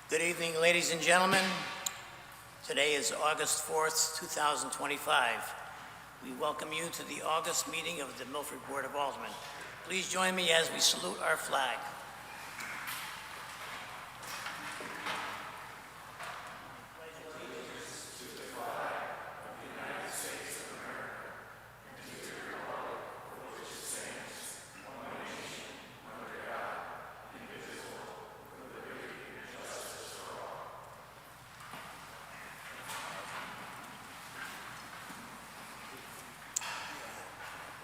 Good evening, ladies and gentlemen. Today is August 4th, 2025. We welcome you to the August meeting of the Milford Board of Aldermen. Please join me as we salute our flag.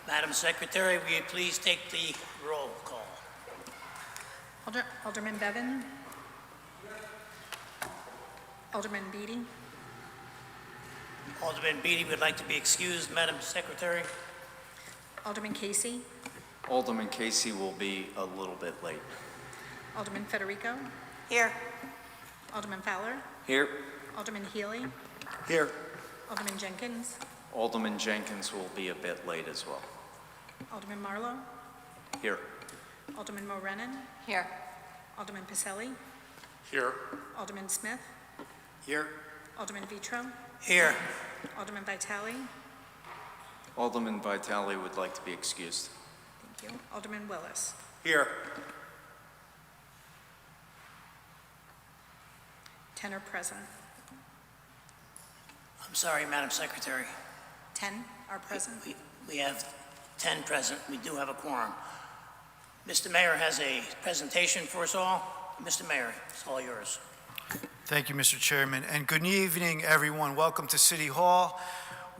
Madam Secretary, will you please take the roll call? Alderman Bevan. Alderman Beatty. Alderman Beatty would like to be excused, Madam Secretary. Alderman Casey. Alderman Casey will be a little bit late. Alderman Federico. Here. Alderman Fowler. Here. Alderman Healy. Here. Alderman Jenkins. Alderman Jenkins will be a bit late as well. Alderman Marlowe. Here. Alderman Morenin. Here. Alderman Pacelli. Here. Alderman Smith. Here. Alderman Vitro. Here. Alderman Vitale. Alderman Vitale would like to be excused. Thank you. Alderman Willis. Here. 10 are present. I'm sorry, Madam Secretary. 10 are present. We have 10 present. We do have a quorum. Mr. Mayor has a presentation for us all. Mr. Mayor, it's all yours. Thank you, Mr. Chairman, and good evening, everyone. Welcome to City Hall.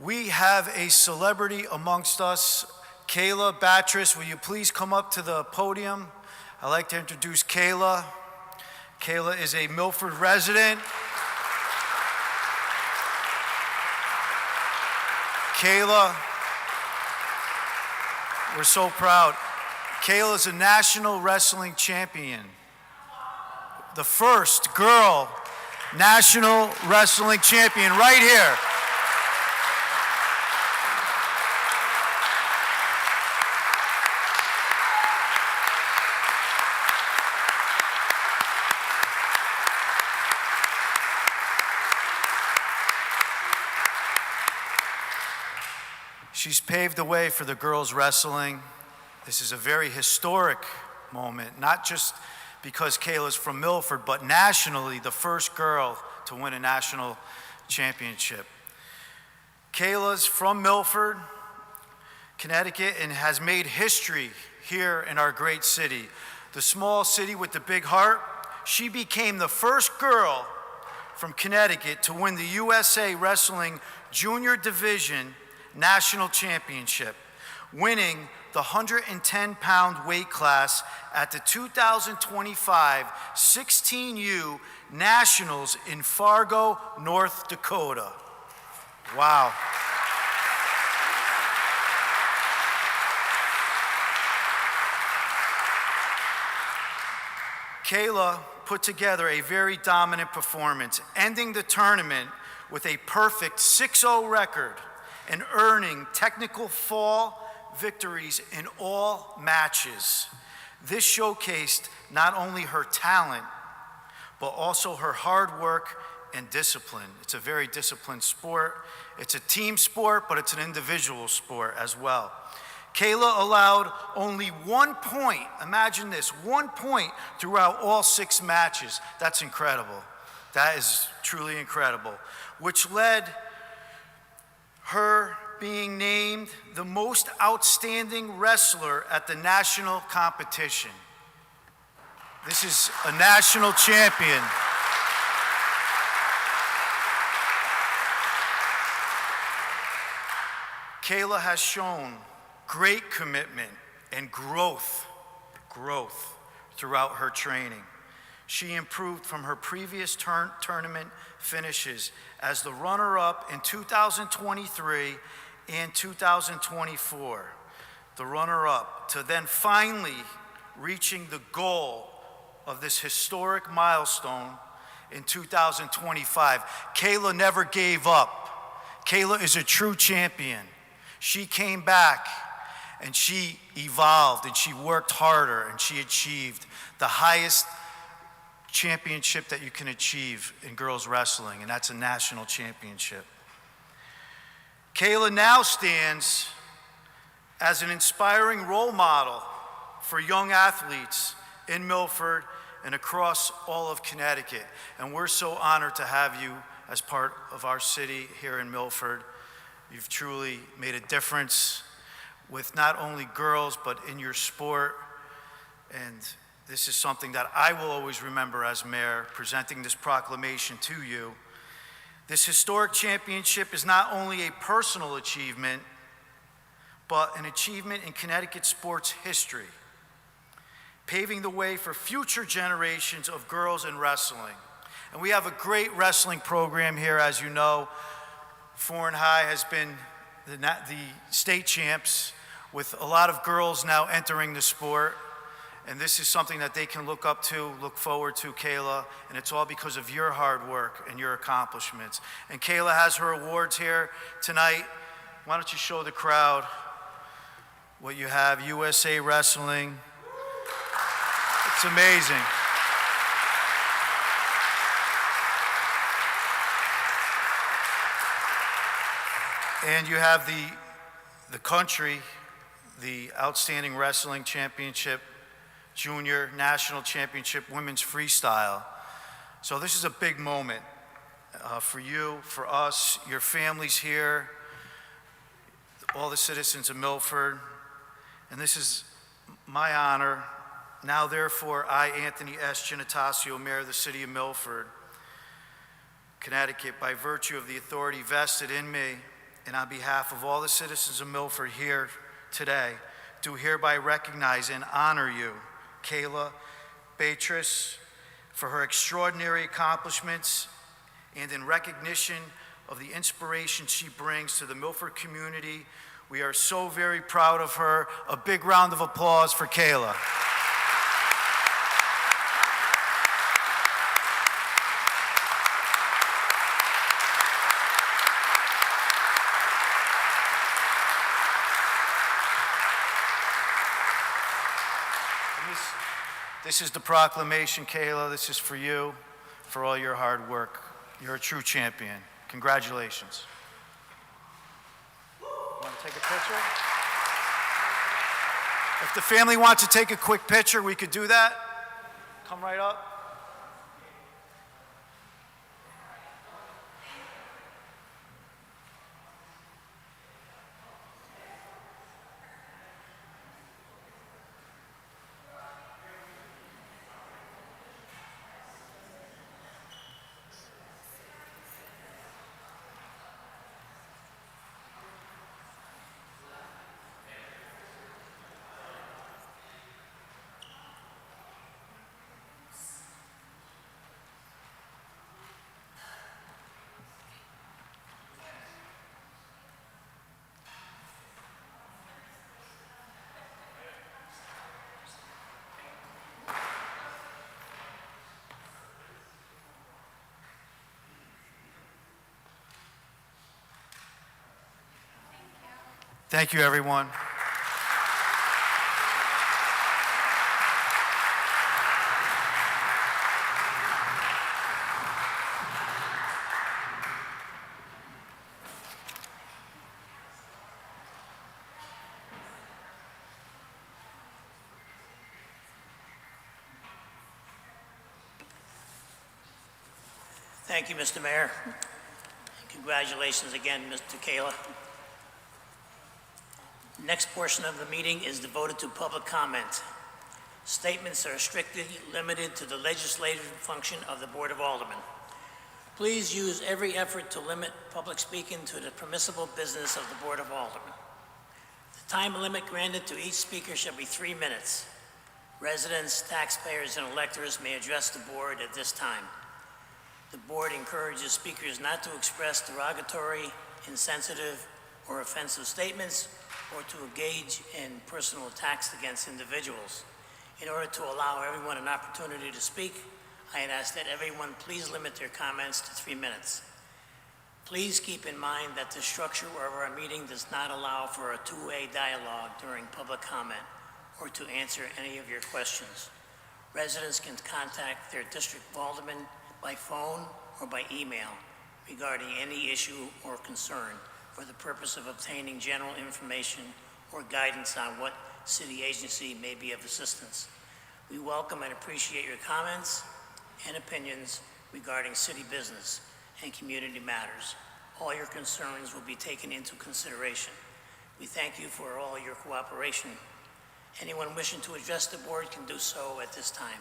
We have a celebrity amongst us. Kayla, Batis, will you please come up to the podium? I'd like to introduce Kayla. Kayla is a Milford resident. Kayla, we're so proud. Kayla is a national wrestling champion. The first girl national wrestling champion right here. She's paved the way for the girls wrestling. This is a very historic moment, not just because Kayla's from Milford, but nationally, the first girl to win a national championship. Kayla's from Milford, Connecticut, and has made history here in our great city. The small city with the big heart. She became the first girl from Connecticut to win the USA Wrestling Junior Division National Championship, winning the 110-pound weight class at the 2025 16U Nationals in Fargo, North Dakota. Wow. Kayla put together a very dominant performance, ending the tournament with a perfect 6-0 record and earning technical fall victories in all matches. This showcased not only her talent, but also her hard work and discipline. It's a very disciplined sport. It's a team sport, but it's an individual sport as well. Kayla allowed only 1 point, imagine this, 1 point throughout all 6 matches. That's incredible. That is truly incredible, which led her being named the most outstanding wrestler at the national competition. This is a national champion. Kayla has shown great commitment and growth throughout her training. She improved from her previous tournament finishes as the runner-up in 2023 and 2024, the runner-up, to then finally reaching the goal of this historic milestone in 2025. Kayla never gave up. Kayla is a true champion. She came back and she evolved and she worked harder and she achieved the highest championship that you can achieve in girls wrestling, and that's a national championship. Kayla now stands as an inspiring role model for young athletes in Milford and across all of Connecticut. And we're so honored to have you as part of our city here in Milford. You've truly made a difference with not only girls, but in your sport. And this is something that I will always remember as mayor, presenting this proclamation to you. This historic championship is not only a personal achievement, but an achievement in Connecticut sports history, paving the way for future generations of girls in wrestling. And we have a great wrestling program here, as you know. Foreign High has been the state champs, with a lot of girls now entering the sport. And this is something that they can look up to, look forward to, Kayla, and it's all because of your hard work and your accomplishments. And Kayla has her awards here tonight. Why don't you show the crowd what you have? USA Wrestling. It's amazing. And you have the country, the Outstanding Wrestling Championship, Junior National Championship, Women's Freestyle. So this is a big moment for you, for us, your families here, all the citizens of Milford. And this is my honor. Now, therefore, I, Anthony S. Ginatasio, Mayor of the City of Milford, Connecticut, by virtue of the authority vested in me and on behalf of all the citizens of Milford here today, do hereby recognize and honor you, Kayla Batis, for her extraordinary accomplishments and in recognition of the inspiration she brings to the Milford community. We are so very proud of her. A big round of applause for Kayla. This is the proclamation, Kayla. This is for you, for all your hard work. You're a true champion. Congratulations. Want to take a picture? If the family wants to take a quick picture, we could do that. Come right up. Thank you, everyone. Thank you, Mr. Mayor. Congratulations again, Mr. Kayla. Next portion of the meeting is devoted to public comment. Statements are strictly limited to the legislative function of the Board of Aldermen. Please use every effort to limit public speaking to the permissible business of the Board of Aldermen. The time limit granted to each speaker shall be 3 minutes. Residents, taxpayers, and electors may address the board at this time. The board encourages speakers not to express derogatory, insensitive, or offensive statements, or to engage in personal attacks against individuals. In order to allow everyone an opportunity to speak, I ask that everyone please limit their comments to 3 minutes. Please keep in mind that the structure of our meeting does not allow for a two-way dialogue during public comment or to answer any of your questions. Residents can contact their district alderman by phone or by email regarding any issue or concern for the purpose of obtaining general information or guidance on what city agency may be of assistance. We welcome and appreciate your comments and opinions regarding city business and community matters. All your concerns will be taken into consideration. We thank you for all your cooperation. Anyone wishing to address the board can do so at this time.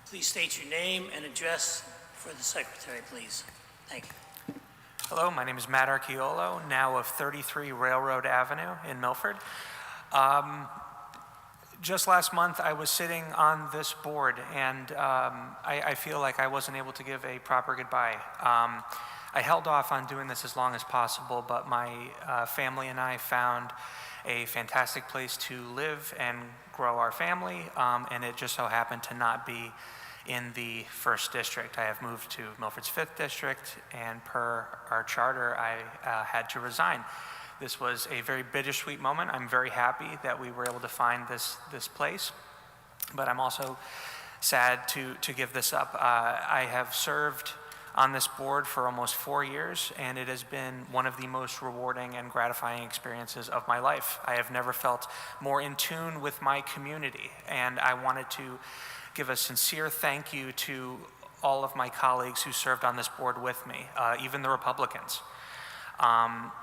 Please state your name and address for the secretary, please. Thank you. Hello, my name is Matt Archiolo, now of 33 Railroad Avenue in Milford. Just last month, I was sitting on this board, and I feel like I wasn't able to give a proper goodbye. I held off on doing this as long as possible, but my family and I found a fantastic place to live and grow our family, and it just so happened to not be in the 1st District. I have moved to Milford's 5th District, and per our charter, I had to resign. This was a very bittersweet moment. I'm very happy that we were able to find this place, but I'm also sad to give this up. I have served on this board for almost 4 years, and it has been one of the most rewarding and gratifying experiences of my life. I have never felt more in tune with my community, and I wanted to give a sincere thank you to all of my colleagues who served on this board with me, even the Republicans.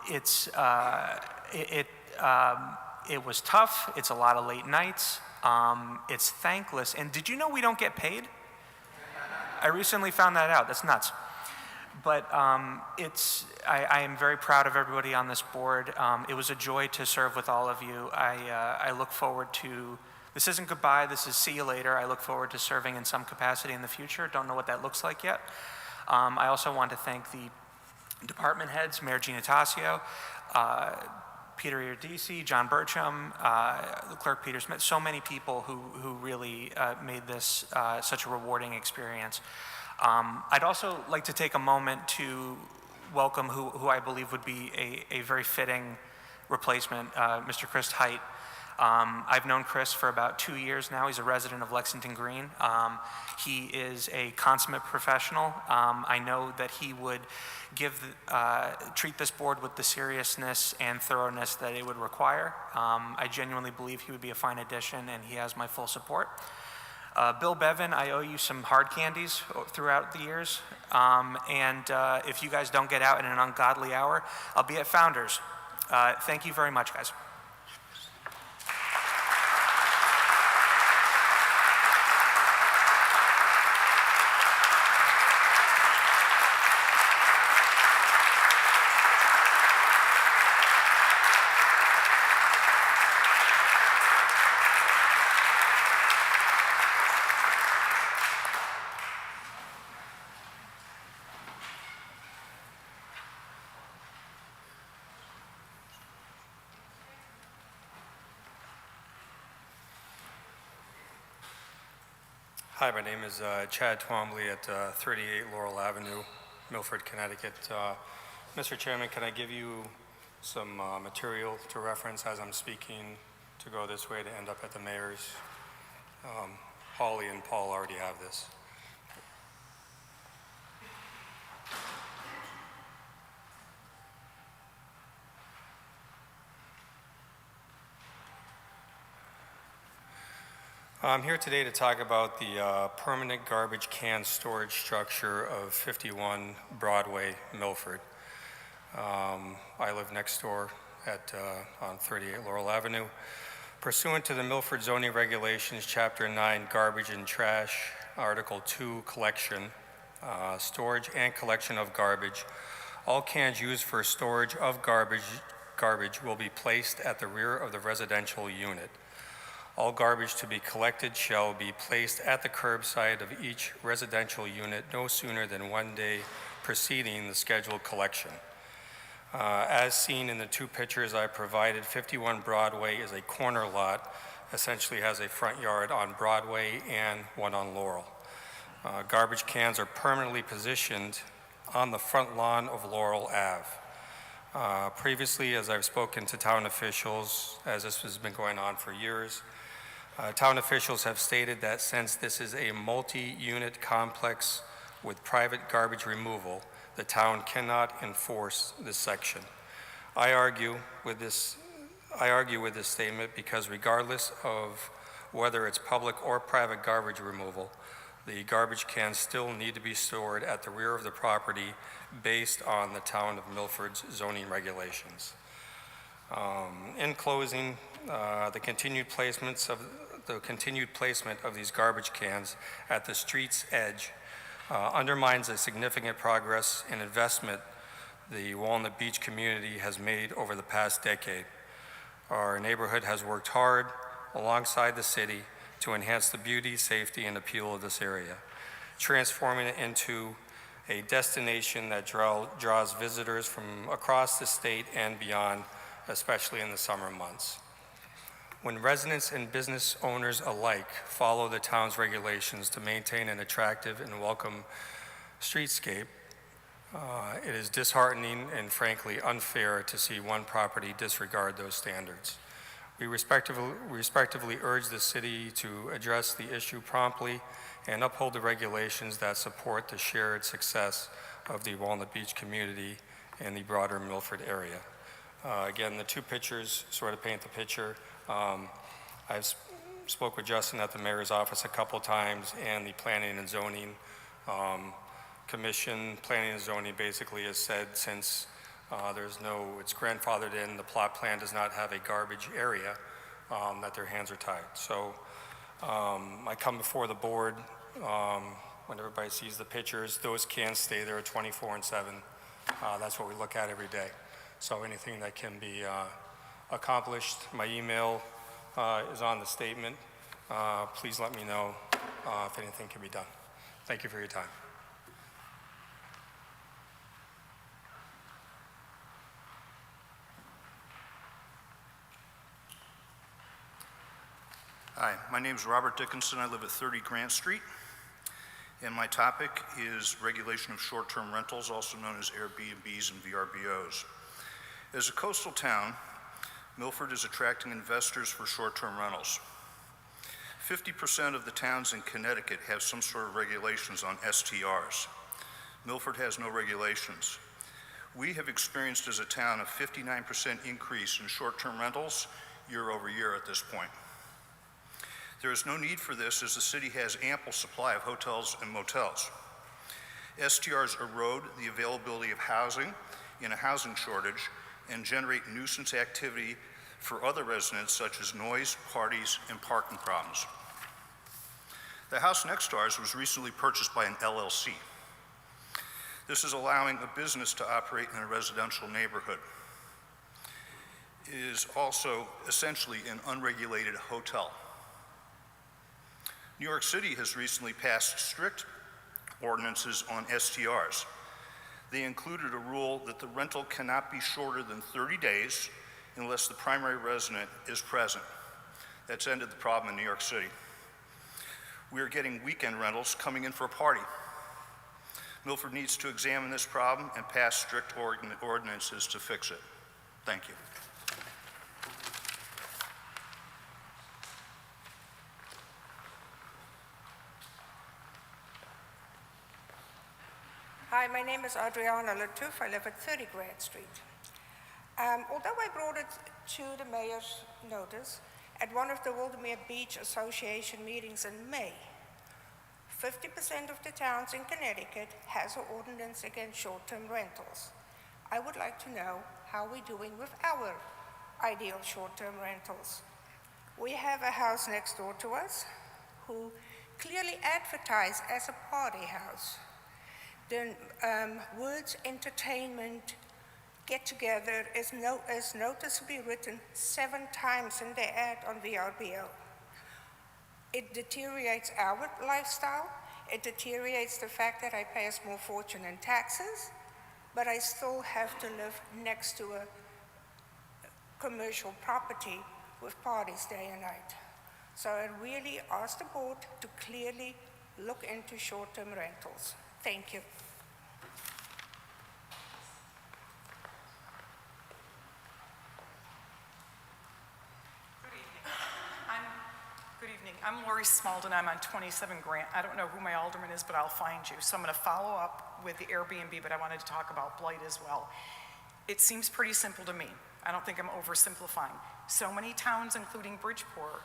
It was tough. It's a lot of late nights. It's thankless. And did you know we don't get paid? I recently found that out. That's nuts. But I am very proud of everybody on this board. It was a joy to serve with all of you. I look forward to, this isn't goodbye, this is see you later. I look forward to serving in some capacity in the future. Don't know what that looks like yet. I also want to thank the department heads, Mayor Gina Tassio, Peter Irdisi, John Burcham, Clerk Peter Smith, so many people who really made this such a rewarding experience. I'd also like to take a moment to welcome who I believe would be a very fitting replacement, Mr. Chris Height. I've known Chris for about 2 years now. He's a resident of Lexington Green. He is a consummate professional. I know that he would treat this board with the seriousness and thoroughness that it would require. I genuinely believe he would be a fine addition, and he has my full support. Bill Bevan, I owe you some hard candies throughout the years, and if you guys don't get out in an ungodly hour, I'll be at Founders. Thank you very much, guys. Hi, my name is Chad Twombly at 38 Laurel Avenue, Milford, Connecticut. Mr. Chairman, can I give you some material to reference as I'm speaking to go this way to end up at the mayor's? Holly and Paul already have this. I'm here today to talk about the permanent garbage can storage structure of 51 Broadway, Milford. I live next door on 38 Laurel Avenue. Pursuant to the Milford zoning regulations, Chapter 9, Garbage and Trash, Article 2, Collection, storage and collection of garbage, all cans used for storage of garbage will be placed at the rear of the residential unit. All garbage to be collected shall be placed at the curbside of each residential unit no sooner than 1 day preceding the scheduled collection. As seen in the two pictures I provided, 51 Broadway is a corner lot, essentially has a front yard on Broadway and one on Laurel. Garbage cans are permanently positioned on the front lawn of Laurel Ave. Previously, as I've spoken to town officials, as this has been going on for years, Town officials have stated that since this is a multi-unit complex with private garbage removal, the town cannot enforce this section. I argue with this statement because regardless of whether it's public or private garbage removal, the garbage cans still need to be stored at the rear of the property based on the town of Milford's zoning regulations. In closing, the continued placement of these garbage cans at the street's edge undermines the significant progress and investment the Walnut Beach community has made over the past decade. Our neighborhood has worked hard alongside the city to enhance the beauty, safety, and appeal of this area, transforming it into a destination that draws visitors from across the state and beyond, especially in the summer months. When residents and business owners alike follow the town's regulations to maintain an attractive and welcome streetscape, it is disheartening and frankly unfair to see one property disregard those standards. We respectively urge the city to address the issue promptly and uphold the regulations that support the shared success of the Walnut Beach community and the broader Milford area. Again, the two pictures sort of paint the picture. I've spoke with Justin at the mayor's office a couple times, and the Planning and Zoning Commission. Planning and Zoning basically has said since it's grandfathered in, the plot plan does not have a garbage area, that their hands are tied. So I come before the board when everybody sees the pictures. Those cans stay there 24/7. That's what we look at every day. So anything that can be accomplished, my email is on the statement. Please let me know if anything can be done. Thank you for your time. Hi, my name is Robert Dickinson. I live at 30 Grant Street, and my topic is regulation of short-term rentals, also known as Airbnbs and VRBOs. As a coastal town, Milford is attracting investors for short-term rentals. 50% of the towns in Connecticut have some sort of regulations on STRs. Milford has no regulations. We have experienced as a town a 59% increase in short-term rentals year over year at this point. There is no need for this as the city has ample supply of hotels and motels. STRs erode the availability of housing in a housing shortage and generate nuisance activity for other residents such as noise, parties, and parking problems. The house next to ours was recently purchased by an LLC. This is allowing a business to operate in a residential neighborhood. It is also essentially an unregulated hotel. New York City has recently passed strict ordinances on STRs. They included a rule that the rental cannot be shorter than 30 days unless the primary resident is present. That's ended the problem in New York City. We are getting weekend rentals coming in for a party. Milford needs to examine this problem and pass strict ordinances to fix it. Thank you. Hi, my name is Adriana Latouf. I live at 30 Grant Street. Although I brought it to the mayor's notice at one of the Walnut Beach Association meetings in May, 50% of the towns in Connecticut has an ordinance against short-term rentals. I would like to know how we're doing with our ideal short-term rentals. We have a house next door to us who clearly advertise as a party house. The words entertainment get-together is noticeably written 7 times in the ad on VRBO. It deteriorates our lifestyle. It deteriorates the fact that I pay a small fortune in taxes, but I still have to live next to a commercial property with parties day and night. So I really ask the board to clearly look into short-term rentals. Thank you. Good Smalden. I'm on 27 Grant. I don't know who my alderman is, but I'll find you. So I'm going to follow up with the Airbnb, but I wanted to talk about blight as well. It seems pretty simple to me. I don't think I'm oversimplifying. So many towns, including Bridgeport,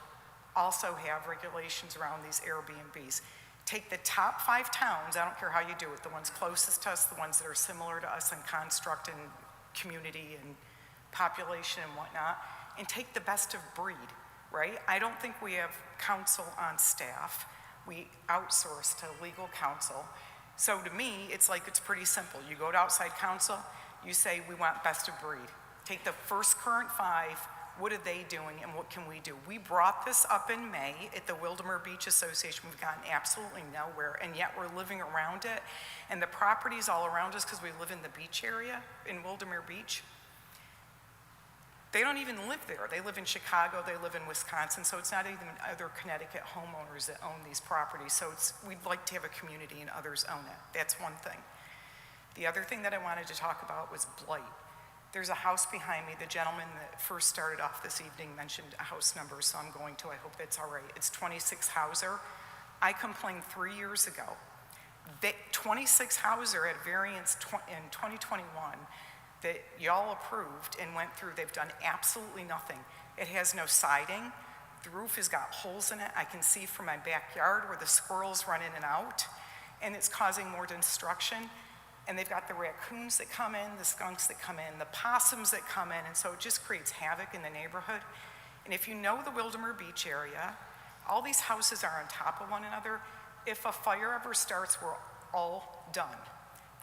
also have regulations around these Airbnbs. Take the top 5 towns, I don't care how you do it, the ones closest to us, the ones that are similar to us in construct and community and population and whatnot, and take the best of breed, right? I don't think we have counsel on staff. We outsource to legal counsel. So to me, it's like it's pretty simple. You go to outside counsel, you say, we want best of breed. Take the first current 5, what are they doing and what can we do? We brought this up in May at the Wildermere Beach Association. We've gotten absolutely nowhere, and yet we're living around it. And the properties all around us, because we live in the beach area in Wildermere Beach, they don't even live there. They live in Chicago, they live in Wisconsin, so it's not even other Connecticut homeowners that own these properties. So we'd like to have a community and others own it. That's one thing. The other thing that I wanted to talk about was blight. There's a house behind me. The gentleman that first started off this evening mentioned a house number, so I'm going to. I hope that's all right. It's 26 Hauser. I complained 3 years ago. 26 Hauser at variance in 2021 that y'all approved and went through. They've done absolutely nothing. It has no siding. The roof has got holes in it. I can see from my backyard where the squirrels run in and out, and it's causing more destruction. And they've got the raccoons that come in, the skunks that come in, the possums that come in, and so it just creates havoc in the neighborhood. And if you know the Wildermere Beach area, all these houses are on top of one another. If a fire ever starts, we're all done.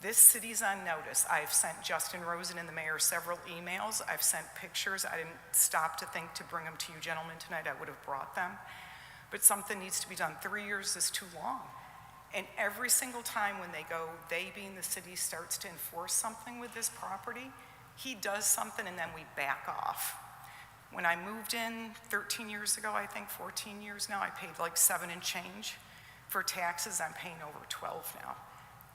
This city's on notice. I've sent Justin Rosen and the mayor several emails. I've sent pictures. I didn't stop to think to bring them to you gentlemen tonight. I would have brought them. But something needs to be done. 3 years is too long. And every single time when they being the city, starts to enforce something with this property, he does something and then we back off. When I moved in 13 years ago, I think 14 years now, I paid like 7 and change. For taxes, I'm paying over 12 now.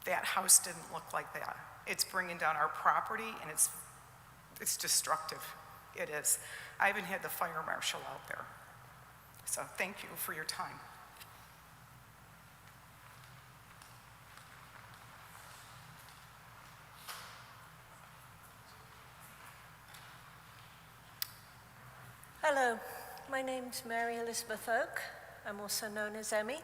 That house didn't look like that. It's bringing down our property and it's destructive. It is. I even had the fire marshal out there. So thank you for your time. Hello, my name's Mary Elizabeth Oak. I'm also known as Emmy.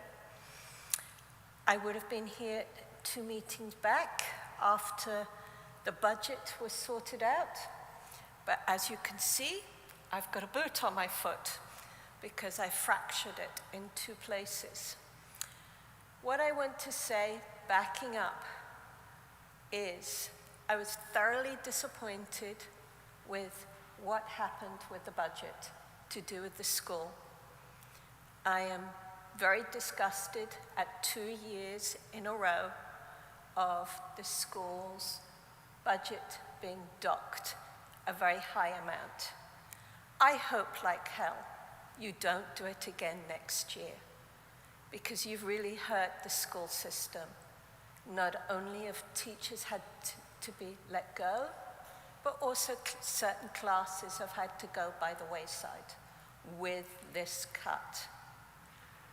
I would have been here 2 meetings back after the budget was sorted out, but as you can see, I've got a boot on my foot because I fractured it in 2 places. What I want to say, backing up, is I was thoroughly disappointed with what happened with the budget to do with the school. I am very disgusted at 2 years in a row of the school's budget being docked a very high amount. I hope like hell you don't do it again next year, because you've really hurt the school system. Not only have teachers had to be let go, but also certain classes have had to go by the wayside with this cut.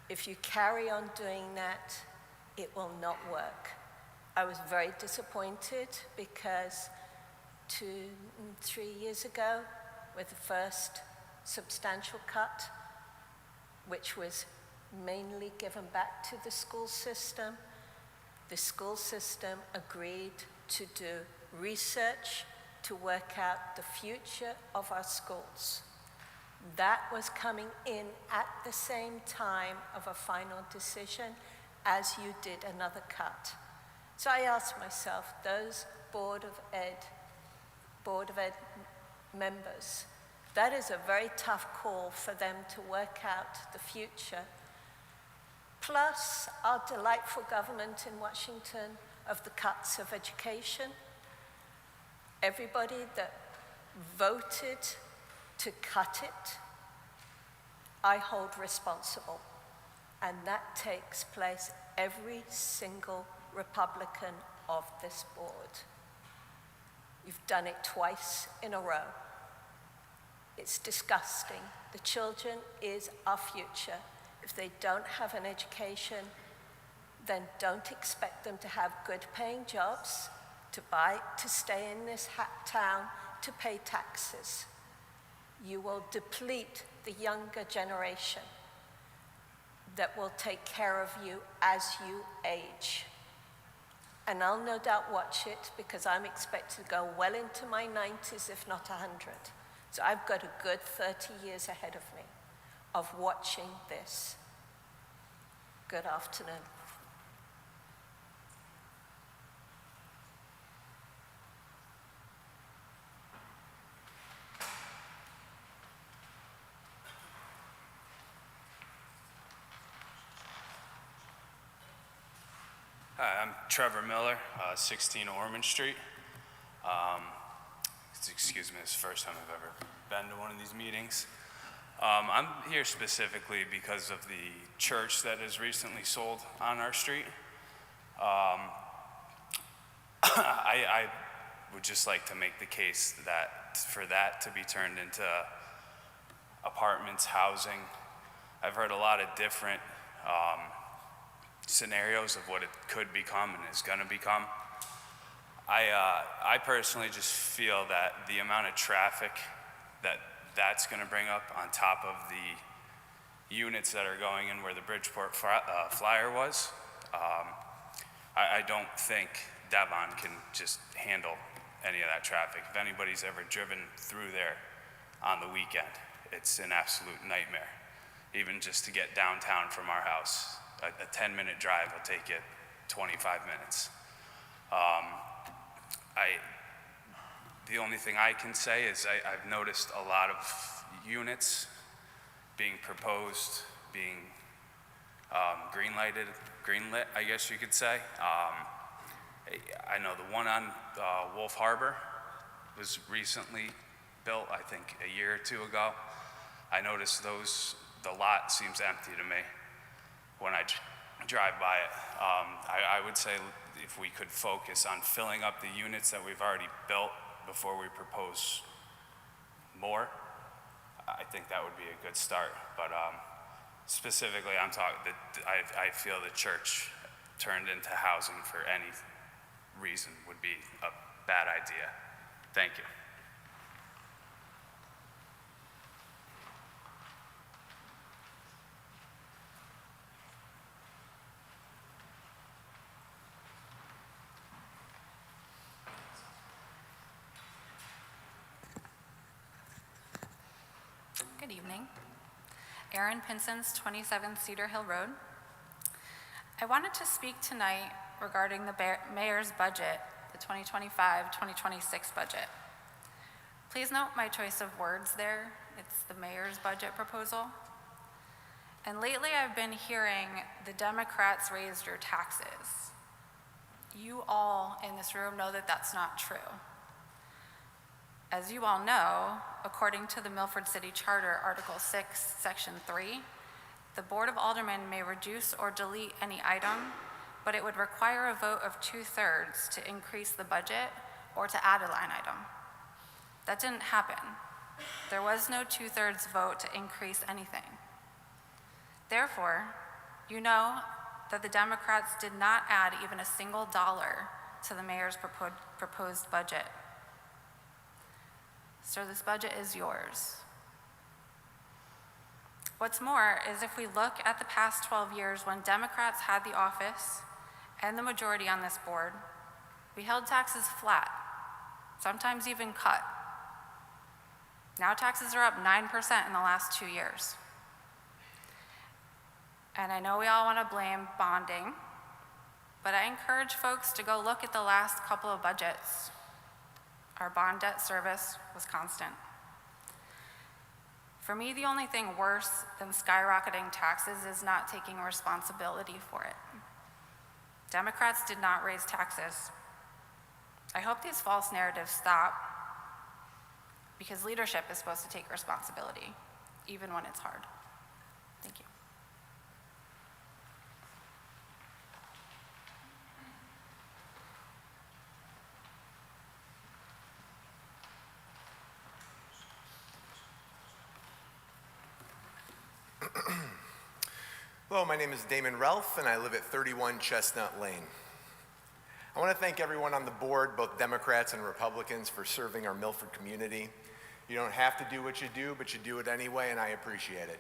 If you carry on doing that, it will not work. I was very disappointed because 3 years ago, with the first substantial cut, which was mainly given back to the school system agreed to do research to work out the future of our schools. That was coming in at the same time of a final decision as you did another cut. So I asked myself, those Board of Ed members, that is a very tough call for them to work out the future. Plus our delightful government in Washington of the cuts of education. Everybody that voted to cut it, I hold responsible. And that takes place every single Republican of this board. You've done it twice in a row. It's disgusting. The children is our future. If they don't have an education, then don't expect them to have good paying jobs, to stay in this town, to pay taxes. You will deplete the younger generation that will take care of you as you age. And I'll no doubt watch it because I'm expected to go well into my 90s, if not 100. So I've got a good 30 years ahead of me of watching this. Good afternoon. Hi, I'm Trevor Miller, 16 Ormond Street. Excuse me, this is the first time I've ever been to one of these meetings. I'm here specifically because of the church that is recently sold on our street. I would just like to make the case that for that to be turned into apartments, housing. I've heard a lot of different scenarios of what it could become and is going to become. I personally just feel that the amount of traffic that's going to bring up on top of the units that are going in where the Bridgeport flyer was, I don't think Devon can just handle any of that traffic. If anybody's ever driven through there on the weekend, it's an absolute nightmare. Even just to get downtown from our house, a 10-minute drive will take it 25 minutes. The only thing I can say is I've noticed a lot of units being proposed, being greenlit, I guess you could say. I know the one on Wolf Harbor was recently built, I think a year or two ago. I noticed the lot seems empty to me when I drive by it. I would say if we could focus on filling up the units that we've already built before we propose more, I think that would be a good start. But specifically, I'm talking that I feel the church turned into housing for any reason would be a bad idea. Thank you. Good evening. Erin Pinson's 27 Cedar Hill Road. I wanted to speak tonight regarding the mayor's budget, the 2025-2026 budget. Please note my choice of words there. It's the mayor's budget proposal. And lately I've been hearing the Democrats raised your taxes. You all in this room know that that's not true. As you all know, according to the Milford City Charter, Article 6, Section 3, the Board of Aldermen may reduce or delete any item, but it would require a vote of 2/3 to increase the budget or to add a line item. That didn't happen. There was no 2/3 vote to increase anything. Therefore, you know that the Democrats did not add even a single dollar to the mayor's proposed budget. So this budget is yours. What's more is if we look at the past 12 years when Democrats had the office and the majority on this board, we held taxes flat, sometimes even cut. Now taxes are up 9% in the last 2 years. And I know we all want to blame bonding, but I encourage folks to go look at the last couple of budgets. Our bond debt service was constant. For me, the only thing worse than skyrocketing taxes is not taking responsibility for it. Democrats did not raise taxes. I hope these false narratives stop, because leadership is supposed to take responsibility, even when it's hard. Thank you. Hello, my name is Damon Relf, and I live at 31 Chestnut Lane. I want to thank everyone on the board, both Democrats and Republicans, for serving our Milford community. You don't have to do what you do, but you do it anyway, and I appreciate it.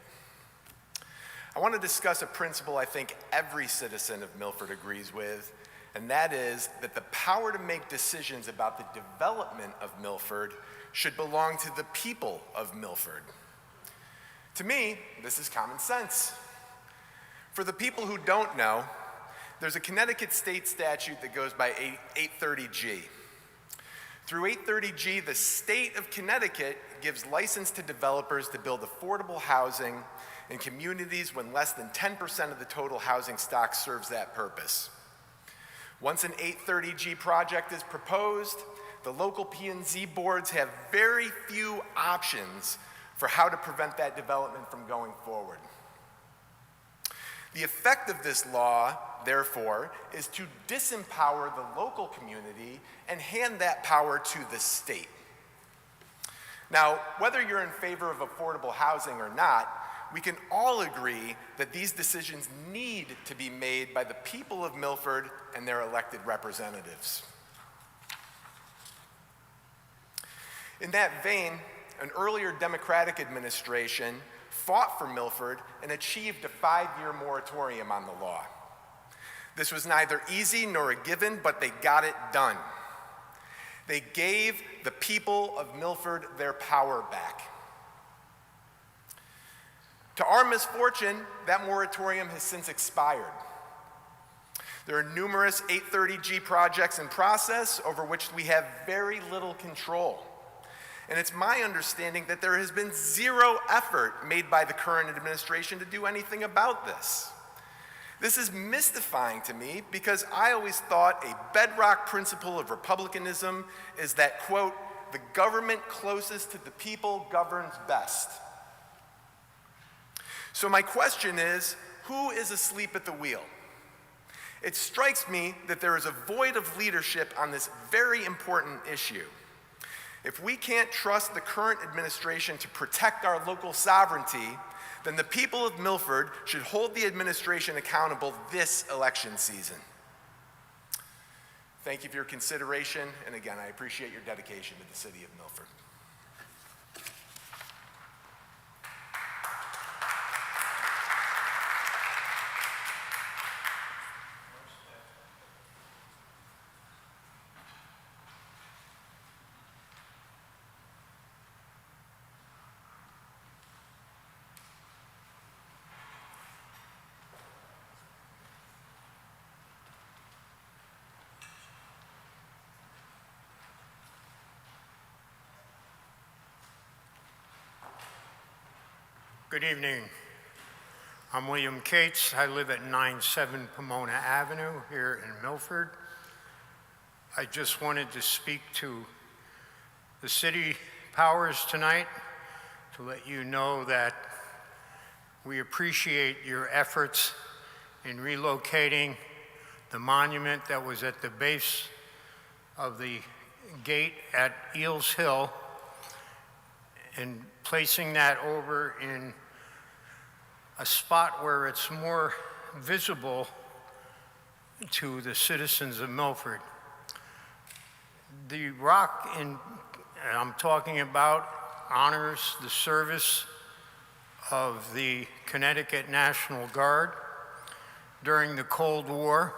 I want to discuss a principle I think every citizen of Milford agrees with, and that is that the power to make decisions about the development of Milford should belong to the people of Milford. To me, this is common sense. For the people who don't know, there's a Connecticut state statute that goes by 830G. Through 830G, the state of Connecticut gives license to developers to build affordable housing in communities when less than 10% of the total housing stock serves that purpose. Once an 830G project is proposed, the local P&Z boards have very few options for how to prevent that development from going forward. The effect of this law, therefore, is to disempower the local community and hand that power to the state. Now, whether you're in favor of affordable housing or not, we can all agree that these decisions need to be made by the people of Milford and their elected representatives. In that vein, an earlier Democratic administration fought for Milford and achieved a 5-year moratorium on the law. This was neither easy nor a given, but they got it done. They gave the people of Milford their power back. To our misfortune, that moratorium has since expired. There are numerous 830G projects in process over which we have very little control. And it's my understanding that there has been zero effort made by the current administration to do anything about this. This is mystifying to me because I always thought a bedrock principle of republicanism is that, quote, the government closest to the people governs best. So my question is, who is asleep at the wheel? It strikes me that there is a void of leadership on this very important issue. If we can't trust the current administration to protect our local sovereignty, then the people of Milford should hold the administration accountable this election season. Thank you for your consideration, and again, I appreciate your dedication to the city of Milford. Good evening. I'm William Cates. I live at 97 Pomona Avenue here in Milford. I just wanted to speak to the city powers tonight to let you know that we appreciate your efforts in relocating the monument that was at the base of the gate at Eels Hill and placing that over in a spot where it's more visible to the citizens of Milford. The rock I'm talking about honors the service of the Connecticut National Guard during the Cold War.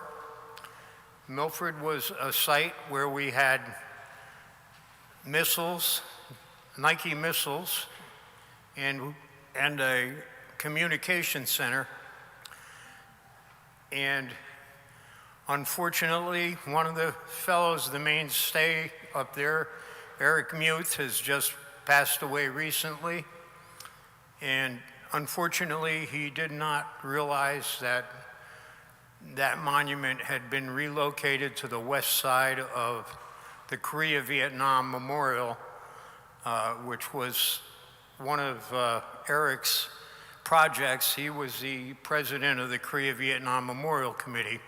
Milford was a site where we had missiles, Nike missiles, and a communication center. And unfortunately, one of the fellows, the mainstay up there, Eric Muth, has just passed away recently. And unfortunately, he did not realize that that monument had been relocated to the west side of the Korea-Vietnam Memorial, which was one of Eric's projects. He was the president of the Korea-Vietnam Memorial Committee.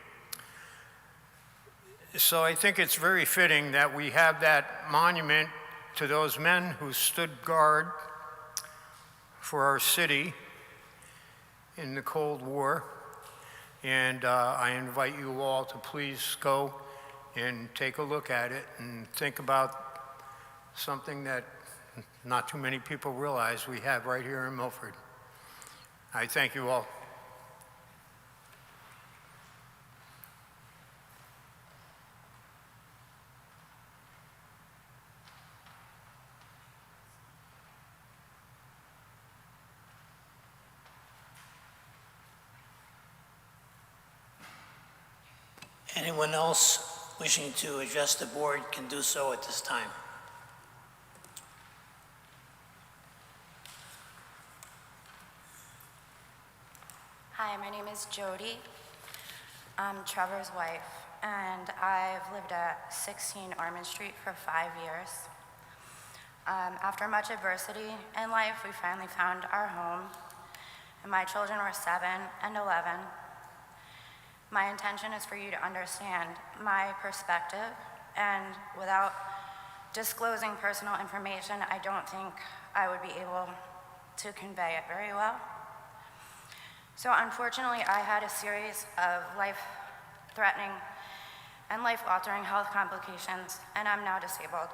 So I think it's very fitting that we have that monument to those men who stood guard for our city. in the Cold War. And I invite you all to please go and take a look at it and think about something that not too many people realize we have right here in Milford. I thank you all. Anyone else wishing to address the board can do so at this time. Hi, my name is Jody. I'm Trevor's wife, and I've lived at 16 Ormond Street for 5 years. After much adversity in life, we finally found our home, and my children were 7 and 11. My intention is for you to understand my perspective, and without disclosing personal information, I don't think I would be able to convey it very well. So unfortunately, I had a series of life-threatening and life-altering health complications, and I'm now disabled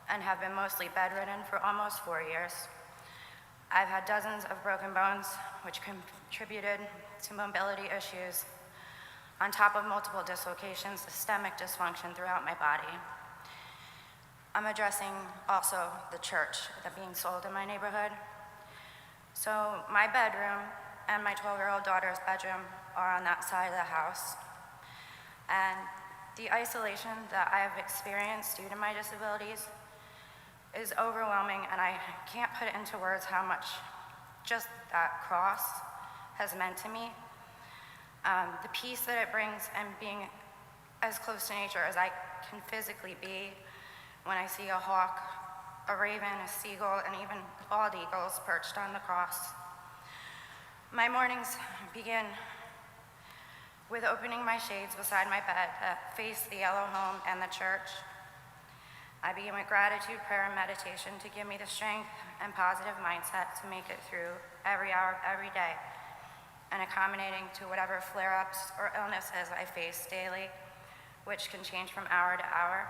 and have been mostly bedridden for almost 4 years. I've had dozens of broken bones, which contributed to mobility issues, on top of multiple dislocations, systemic dysfunction throughout my body. I'm addressing also the church that's being sold in my neighborhood. So my bedroom and my 12-year-old daughter's bedroom are on that side of the house. And the isolation that I have experienced due to my disabilities is overwhelming, and I can't put it into words how much just that cross has meant to me. The peace that it brings, and being as close to nature as I can physically be when I see a hawk, a raven, a seagull, and even bald eagles perched on the cross. My mornings begin with opening my shades beside my bed that face the yellow home and the church. I begin with gratitude, prayer, and meditation to give me the strength and positive mindset to make it through every hour of every day, and accommodating to whatever flare-ups or illnesses I face daily, which can change from hour to hour.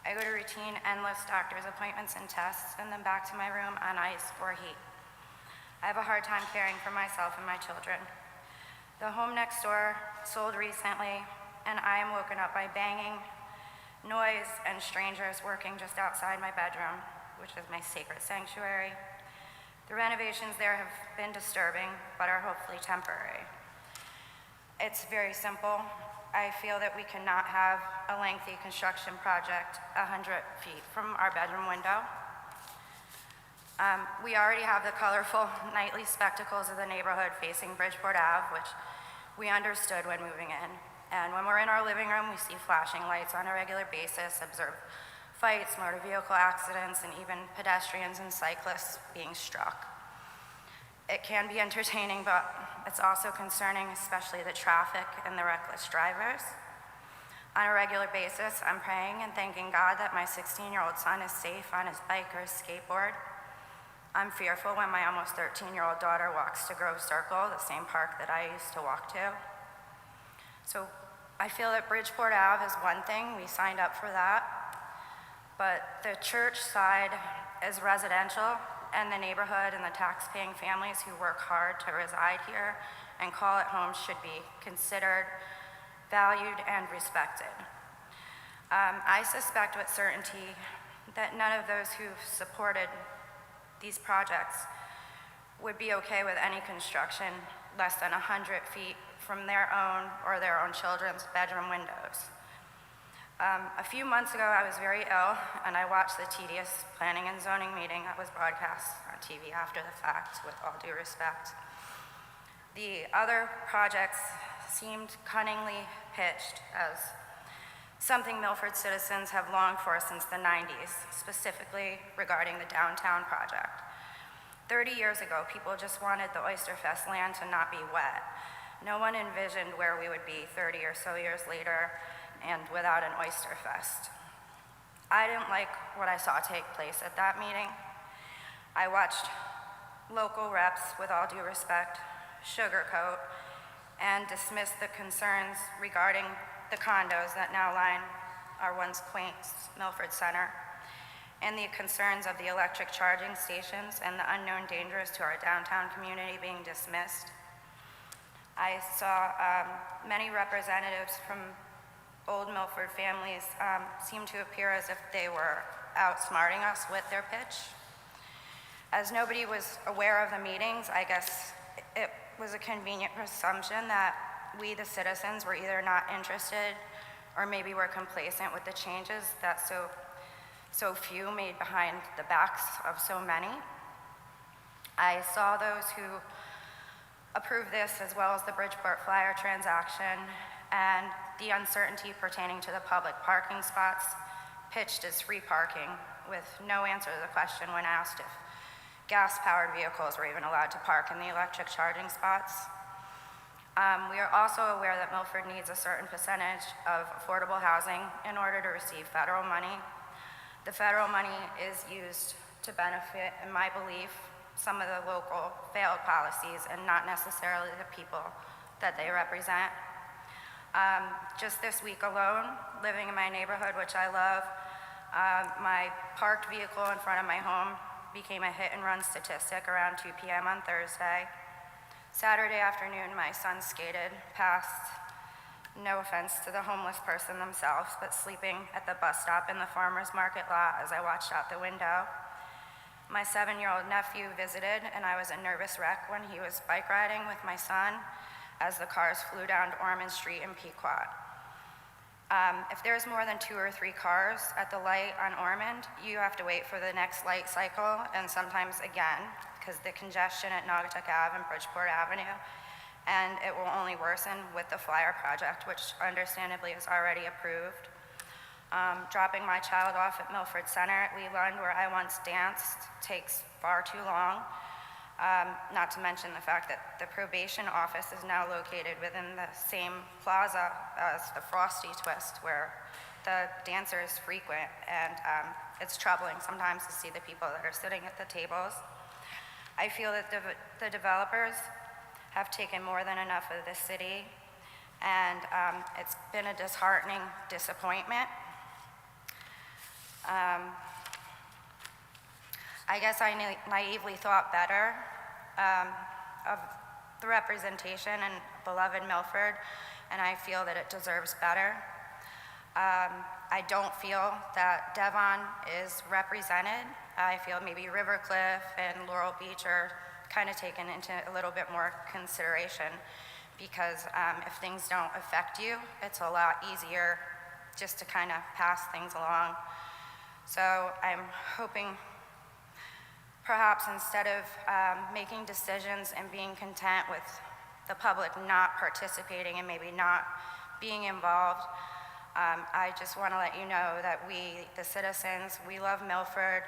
I go to routine, endless doctor's appointments and tests, and then back to my room on ice or heat. I have a hard time caring for myself and my children. The home next door sold recently, and I am woken up by banging, noise, and strangers working just outside my bedroom, which is my sacred sanctuary. The renovations there have been disturbing, but are hopefully temporary. It's very simple. I feel that we cannot have a lengthy construction project 100 feet from our bedroom window. We already have the colorful nightly spectacles of the neighborhood facing Bridgeport Ave, which we understood when moving in. And when we're in our living room, we see flashing lights on a regular basis, observe fights, motor vehicle accidents, and even pedestrians and cyclists being struck. It can be entertaining, but it's also concerning, especially the traffic and the reckless drivers. On a regular basis, I'm praying and thanking God that my 16-year-old son is safe on his bike or his skateboard. I'm fearful when my almost 13-year-old daughter walks to Grove Circle, the same park that I used to walk to. So I feel that Bridgeport Ave is one thing, we signed up for that, but the church side is residential, and the neighborhood and the tax-paying families who work hard to reside here and call it home should be considered, valued, and respected. I suspect with certainty that none of those who've supported these projects would be okay with any construction less than 100 feet from their own or their own children's bedroom windows. A few months ago, I was very ill, and I watched the tedious planning and zoning meeting that was broadcast on TV after the fact, with all due respect. The other projects seemed cunningly pitched as something Milford citizens have longed for since the 90s, specifically regarding the downtown project. 30 years ago, people just wanted the Oyster Fest land to not be wet. No one envisioned where we would be 30 or so years later and without an Oyster Fest. I didn't like what I saw take place at that meeting. I watched local reps, with all due respect, sugarcoat and dismiss the concerns regarding the condos that now line our once quaint Milford Center, and the concerns of the electric charging stations and the unknown dangers to our downtown community being dismissed. I saw many representatives from old Milford families seem to appear as if they were outsmarting us with their pitch. As nobody was aware of the meetings, I guess it was a convenient presumption that we, the citizens, were either not interested or maybe were complacent with the changes that so few made behind the backs of so many. I saw those who approved this, as well as the Bridgeport Flyer transaction and the uncertainty pertaining to the public parking spots, pitched as free parking with no answer to the question when asked if gas-powered vehicles were even allowed to park in the electric charging spots. We are also aware that Milford needs a certain percentage of affordable housing in order to receive federal money. The federal money is used to benefit, in my belief, some of the local failed policies and not necessarily the people that they represent. Just this week alone, living in my neighborhood, which I love, my parked vehicle in front of my home became a hit-and-run statistic around 2 p.m. on Thursday. Saturday afternoon, my son skated past, no offense to the homeless person themselves, but sleeping at the bus stop in the farmer's market lot as I watched out the window. My 7-year-old nephew visited, and I was a nervous wreck when he was bike riding with my son as the cars flew down to Ormond Street in Pequot. If there's more than 2 or 3 cars at the light on Ormond, you have to wait for the next light cycle, and sometimes again, because the congestion at Naugatuck Ave and Bridgeport Avenue, and it will only worsen with the Flyer project, which understandably is already approved. Dropping my child off at Milford Center at Leland, where I once danced, takes far too long. Not to mention the fact that the probation office is now located within the same plaza as the Frosty Twist, where the dancers frequent, and it's troubling sometimes to see the people that are sitting at the tables. I feel that the developers have taken more than enough of the city, and it's been a disheartening disappointment. I guess I naively thought better of the representation in beloved Milford, and I feel that it deserves better. I don't feel that Devon is represented. I feel maybe Rivercliff and Laurel Beach are kind of taken into a little bit more consideration, because if things don't affect you, it's a lot easier just to kind of pass things along. So I'm hoping perhaps instead of making decisions and being content with the public not participating and maybe not being involved, I just want to let you know that we, the citizens, we love Milford.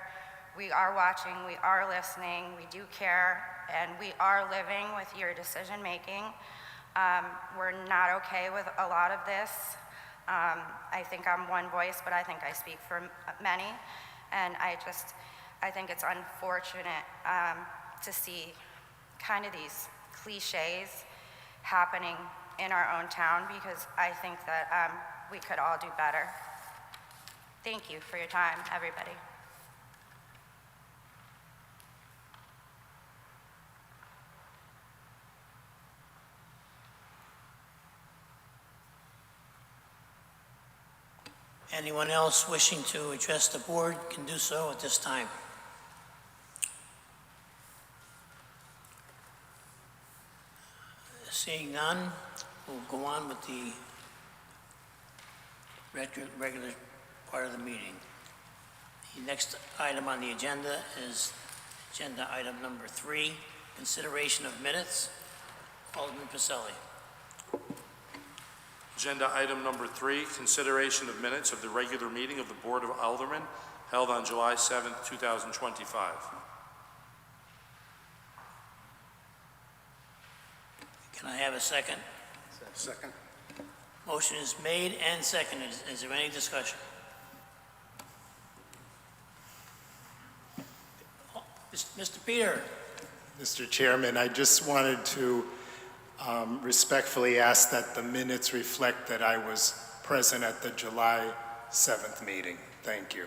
We are watching, we are listening, we do care, and we are living with your decision making. We're not okay with a lot of this. I think I'm one voice, but I think I speak for many, and I think it's unfortunate to see kind of these cliches happening in our own town, because I think that we could all do better. Thank you for your time, everybody. Anyone else wishing to address the board can do so at this time. Seeing none, we'll go on with the regular part of the meeting. The next item on the agenda is agenda item number 3, consideration of minutes. Alderman Pacelli. Agenda item number 3, consideration of minutes of the regular meeting of the Board of Aldermen held on July 7th, 2025. Can I have a second? Second. Motion is made and seconded. Is there any discussion? Mr. Peter. Mr. Chairman, I just wanted to Respectfully ask that the minutes reflect that I was present at the July 7th meeting. Thank you.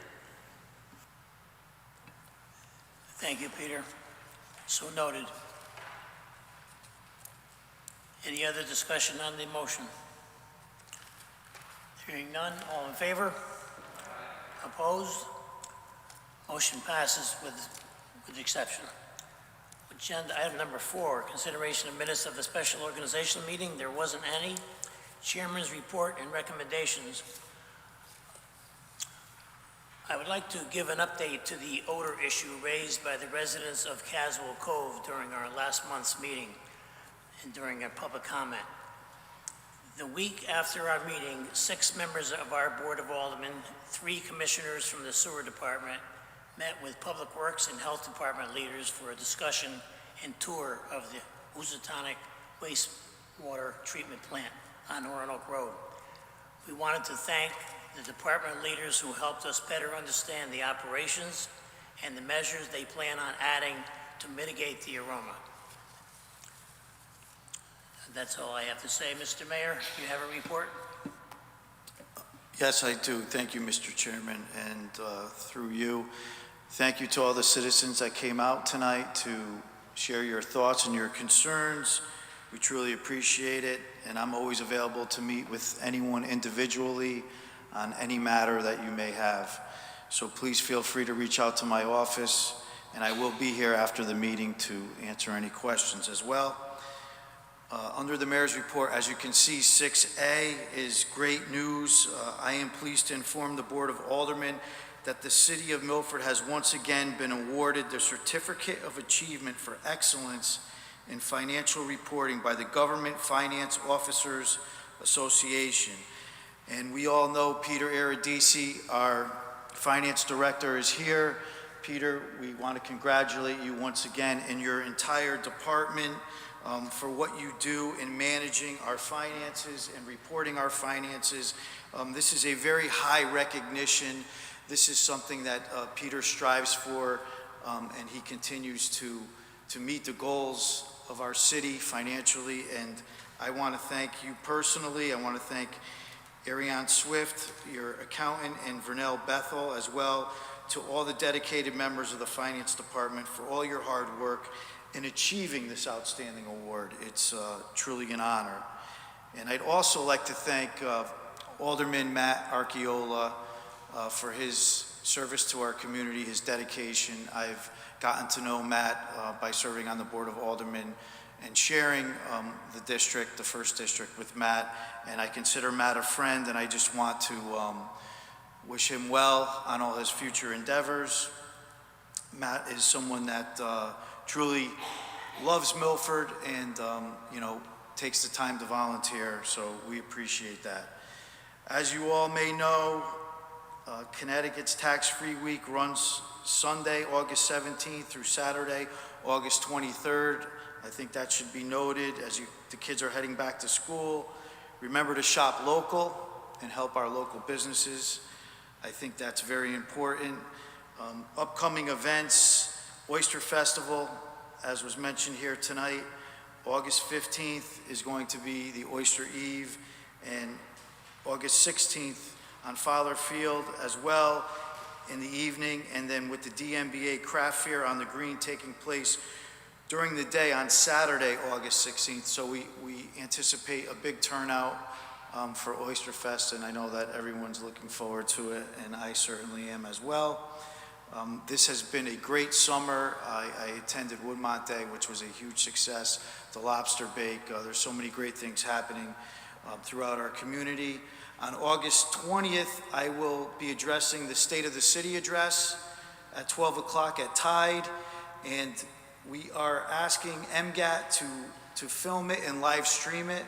Thank you, Peter. So noted. Any other discussion on the motion? Hearing none, all in favor? Opposed? Motion passes with exception. Agenda item number 4, consideration of minutes of the special organizational meeting. There wasn't any. Chairman's report and recommendations. I would like to give an update to the odor issue raised by the residents of Caswell Cove during our last month's meeting and during our public comment. The week after our meeting, 6 members of our Board of Aldermen, 3 commissioners from the Sewer Department, met with Public Works and Health Department leaders for a discussion and tour of the Housatonic wastewater treatment plant on Roanoke Road. We wanted to thank the department leaders who helped us better understand the operations and the measures they plan on adding to mitigate the aroma. That's all I have to say, Mr. Mayor. Do you have a report? Yes, I do. Thank you, Mr. Chairman, and through you, thank you to all the citizens that came out tonight to share your thoughts and your concerns. We truly appreciate it, and I'm always available to meet with anyone individually on any matter that you may have. So please feel free to reach out to my office, and I will be here after the meeting to answer any questions as well. Under the mayor's report, as you can see, 6A is great news. I am pleased to inform the Board of Aldermen that the City of Milford has once again been awarded the Certificate of Achievement for Excellence in Financial Reporting by the Government Finance Officers Association. And we all know Peter Eridisi, our Finance Director, is here. Peter, we want to congratulate you once again and your entire department for what you do in managing our finances and reporting our finances. This is a very high recognition. This is something that Peter strives for, and he continues to meet the goals of our city financially. And I want to thank you personally. I want to thank Ariane Swift, your accountant, and Vernell Bethel, as well, to all the dedicated members of the Finance Department for all your hard work in achieving this outstanding award. It's truly an honor. And I'd also like to thank Alderman Matt Archiola for his service to our community, his dedication. I've gotten to know Matt by serving on the Board of Aldermen and sharing the district, the 1st District, with Matt. And I consider Matt a friend, and I just want to wish him well on all his future endeavors. Matt is someone that truly loves Milford and, takes the time to volunteer, so we appreciate that. As you all may know, Connecticut's tax-free week runs Sunday, August 17th through Saturday, August 23rd. I think that should be noted as the kids are heading back to school. Remember to shop local and help our local businesses. I think that's very important. Upcoming events, Oyster Festival, as was mentioned here tonight. August 15th is going to be the Oyster Eve, and August 16th on Fowler Field as well in the evening, and then with the DMBA Craft Fair on the Green taking place during the day on Saturday, August 16th. So we anticipate a big turnout for Oyster Fest, and I know that everyone's looking forward to it, and I certainly am as well. This has been a great summer. I attended Woodmont Day, which was a huge success. The Lobster Bake, there's so many great things happening throughout our community. On August 20th, I will be addressing the State of the City address at 12 o'clock at Tide, and we are asking MGAT to film it and live stream it.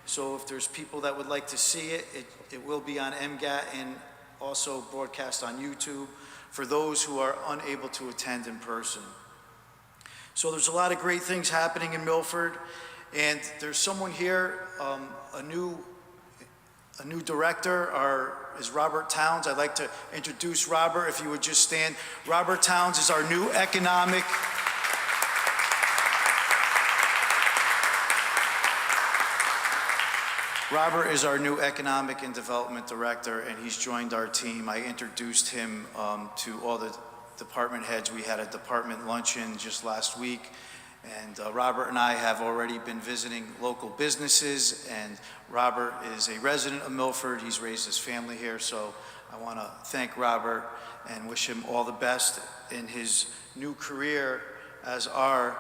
So if there's people that would like to see it, it will be on MGAT and also broadcast on YouTube for those who are unable to attend in person. So there's a lot of great things happening in Milford, and there's someone here, a new director is Robert Towns. I'd like to introduce Robert, if you would just stand. Robert Towns is our new economic Robert is our new Economic and Development Director, and he's joined our team. I introduced him to all the department heads. We had a department luncheon just last week, and Robert and I have already been visiting local businesses, and Robert is a resident of Milford. He's raised his family here, so I want to thank Robert and wish him all the best in his new career as our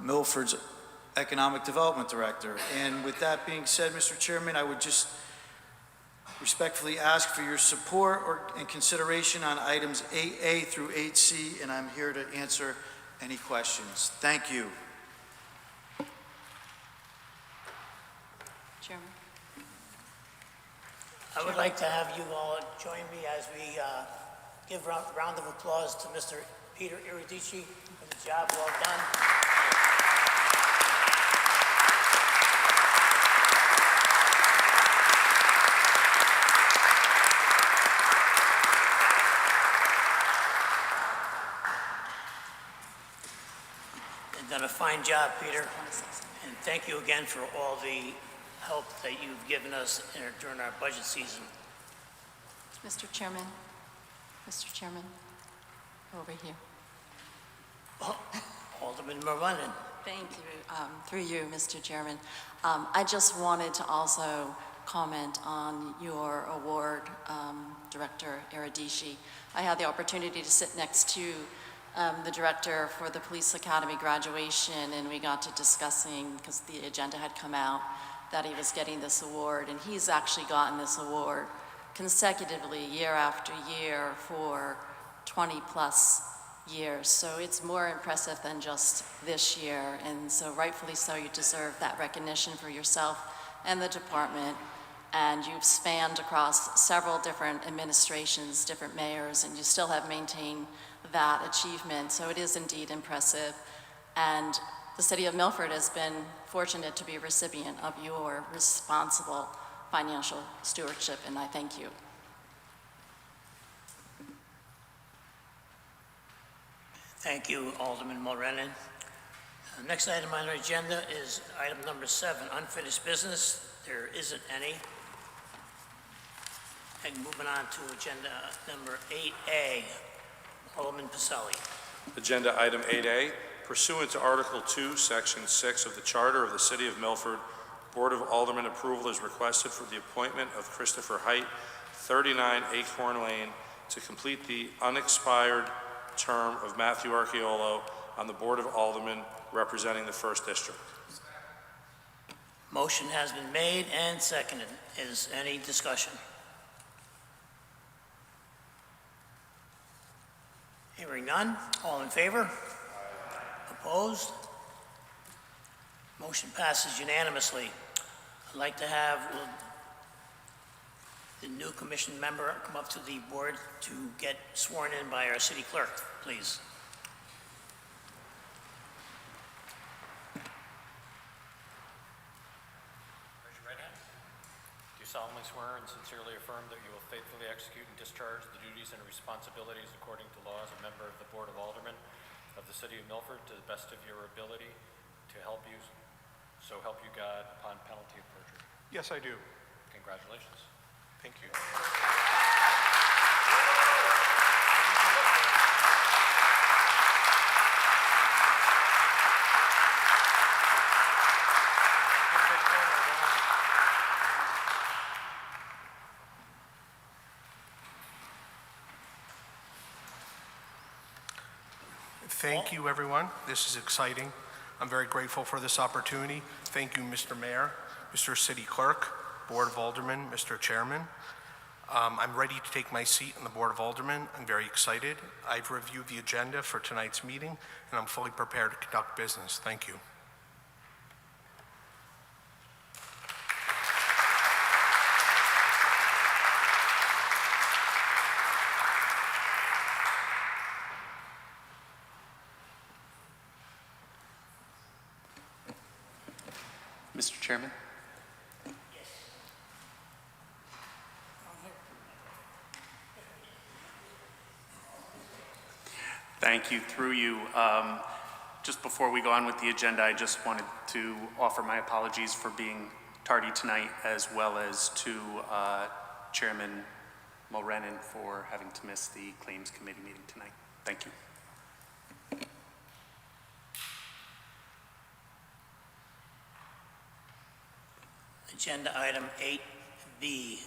Milford's Economic Development Director. And with that being said, Mr. Chairman, I would just respectfully ask for your support and consideration on items 8A through 8C, and I'm here to answer any questions. Thank you. Chairman. I would like to have you all join me as we give a round of applause to Mr. Peter Iridici for the job well done. You've done a fine job, Peter, and thank you again for all the help that you've given us during our budget season. Mr. Chairman, over here. Alderman Marlenen. Thank you. Through you, Mr. Chairman. I just wanted to also comment on your award, Director Iridici. I had the opportunity to sit next to the director for the Police Academy graduation, and we got to discussing, because the agenda had come out, that he was getting this award, and he's actually gotten this award consecutively year after year for 20 plus years. So it's more impressive than just this year, and so rightfully so, you deserve that recognition for yourself and the department. And you've spanned across several different administrations, different mayors, and you still have maintained that achievement. So it is indeed impressive. And the city of Milford has been fortunate to be a recipient of your responsible financial stewardship, and I thank you. Thank you, Alderman Mulrennan. The next item on our agenda is item number 7, unfinished business. There isn't any. And moving on to agenda number 8A, Alderman Pacelli. Agenda item 8A, pursuant to Article 2, Section 6 of the Charter of the City of Milford, Board of Aldermen approval is requested for the appointment of Christopher Height, 39 Acorn Lane, to complete the unexpired term of Matthew Archeolo on the Board of Aldermen representing the 1st District. Motion has been made and seconded. Is any discussion? Hearing none. All in favor? Opposed? Motion passes unanimously. I'd like to have the new commission member come up to the board to get sworn in by our city clerk, please. Raise your right hand. Do you solemnly swear and sincerely affirm that you will faithfully execute and discharge the duties and responsibilities according to law as a member of the Board of Aldermen of the City of Milford to the best of your ability to help you, so help you God, upon penalty of perjury? Yes, I do. Congratulations. Thank you. Thank you, everyone. This is exciting. I'm very grateful for this opportunity. Thank you, Mr. Mayor, Mr. City Clerk, Board of Aldermen, Mr. Chairman. I'm ready to take my seat on the Board of Aldermen. I'm very excited. I've reviewed the agenda for tonight's meeting, and I'm fully prepared to conduct business. Thank you. Mr. Chairman? Thank you. Through you, just before we go on with the agenda, I just wanted to offer my apologies for being party tonight, as well as to Chairman Mulrennan for having to miss the Claims Committee meeting tonight. Thank you. Agenda item 8B,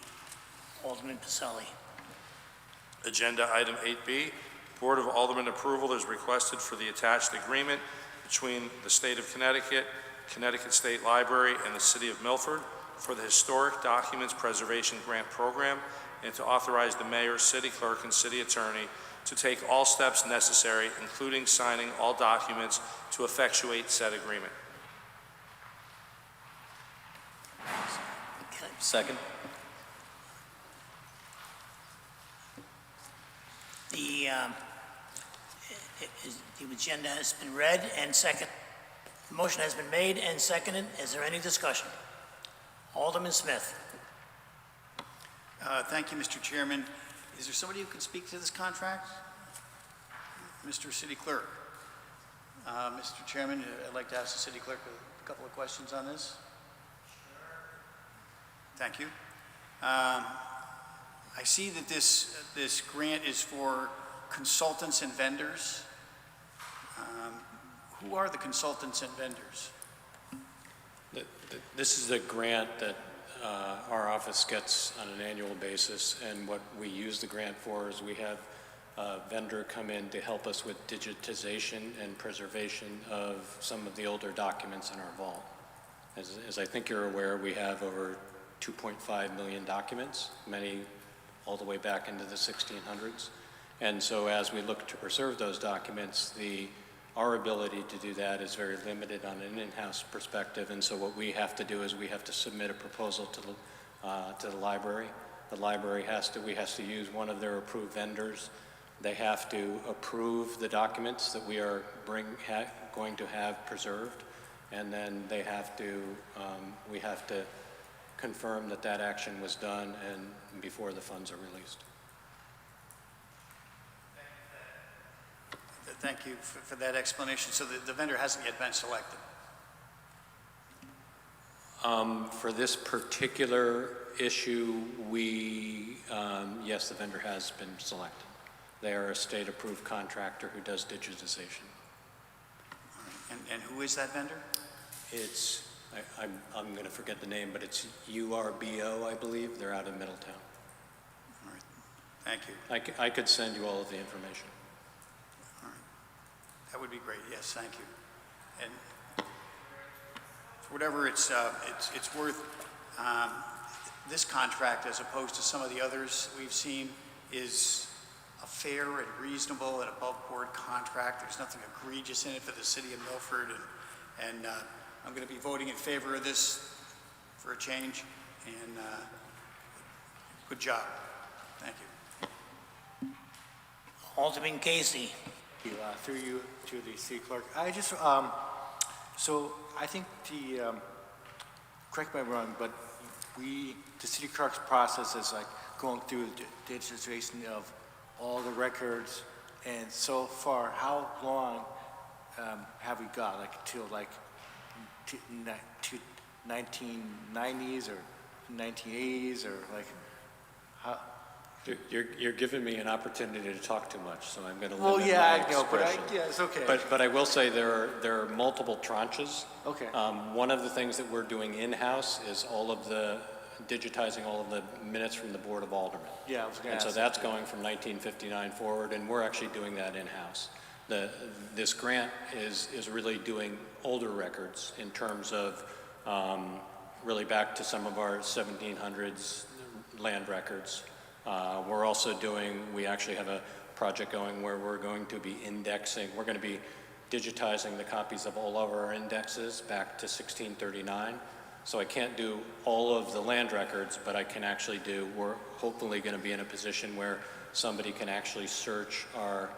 Alderman Pacelli. Agenda item 8B, Board of Aldermen approval is requested for the attached agreement between the State of Connecticut, Connecticut State Library, and the City of Milford for the Historic Documents Preservation Grant Program, and to authorize the mayor, city clerk, and city attorney to take all steps necessary, including signing all documents to effectuate said agreement. Second. The agenda has been read and seconded. The motion has been made and seconded. Is there any discussion? Alderman Smith. Thank you, Mr. Chairman. Is there somebody who can speak to this contract? Mr. City Clerk. Mr. Chairman, I'd like to ask the City Clerk a couple of questions on this. Thank you. I see that this grant is for consultants and vendors. Who are the consultants and vendors? This is a grant that our office gets on an annual basis, and what we use the grant for is we have a vendor come in to help us with digitization and preservation of some of the older documents in our vault. As I think you're aware, we have over 2.5 million documents, many all the way back into the 1600s. And so as we look to preserve those documents, our ability to do that is very limited on an in-house perspective. And so what we have to do is we have to submit a proposal to the library. The library has to use one of their approved vendors. They have to approve the documents that we are going to have preserved. And then they have to, we have to confirm that that action was done and before the funds are released. Thank you for that explanation. So the vendor hasn't yet been selected? For this particular issue, yes, the vendor has been selected. They are a state-approved contractor who does digitization. And who is that vendor? It's, I'm going to forget the name, but it's URBO, I believe. They're out of Middletown. All right. Thank you. I could send you all of the information. All right. That would be great. Yes, thank you. And for whatever it's worth, this contract, as opposed to some of the others we've seen, is a fair and reasonable and above-board contract. There's nothing egregious in it for the city of Milford, and I'm going to be voting in favor of this for a change, and good job. Thank you. Alderman Casey. Through you to the city clerk. I just, so I think correct me if I'm wrong, but the city clerk's process is like going through the digitization of all the records, and so far, how long have we got? Like till like 1990s or 1980s, or like how? You're giving me an opportunity to talk too much, so I'm going to Well, limit yeah, my I know, but expression. yeah, it's okay. But I will say there are multiple tranches. Okay. One of the things that we're doing in-house is digitizing all of the minutes from the Board of Aldermen. Yeah, I was going And to so ask that's going from 1959 forward, and we're actually doing that in-house. This grant is really doing older records in terms of really back to some of our 1700s land records. We're also we actually have a project going where we're going to be indexing, we're going to be digitizing the copies of all of our indexes back to 1639. So I can't do all of the land records, but I can actually we're hopefully going to be in a position where somebody can actually search our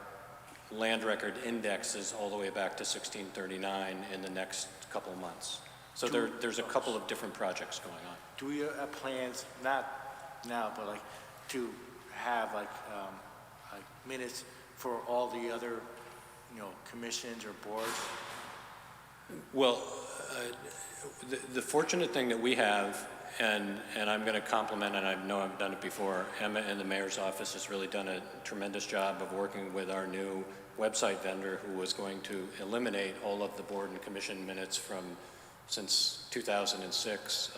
land record indexes all the way back to 1639 in the next couple of months. So there's a couple of different projects going on. Do we have plans, not now, but like to have like minutes for all the other, commissions or boards? Well, the fortunate thing that we have, and I'm going to compliment, and I know I've done it before, Emma in the mayor's office has really done a tremendous job of working with our new website vendor who was going to eliminate all of the board and commission minutes since 2006,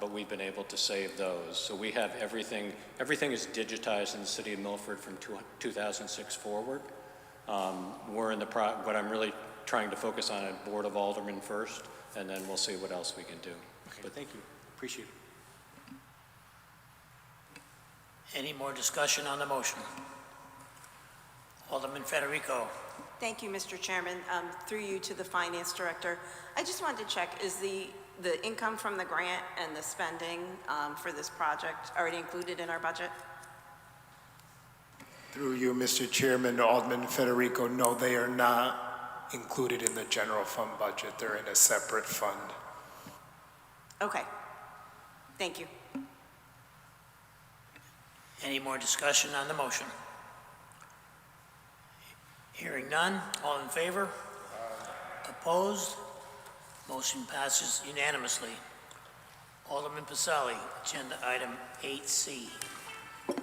but we've been able to save those. So we have everything is digitized in the city of Milford from 2006 forward. We're in what I'm really trying to focus on at Board of Aldermen first, and then we'll see what else we can do. Okay, but thank you. Appreciate it. Any more discussion on the motion? Alderman Federico. Thank you, Mr. Chairman. Through you to the Finance Director. I just wanted to check, is the income from the grant and the spending for this project already included in our budget? Through you, Mr. Chairman, Alderman Federico, no, they are not included in the general fund budget. They're in a separate fund. Okay. Thank you. Any more discussion on the motion? Hearing none, all in favor? Opposed? Motion passes unanimously. Alderman Pasali, agenda item 8C.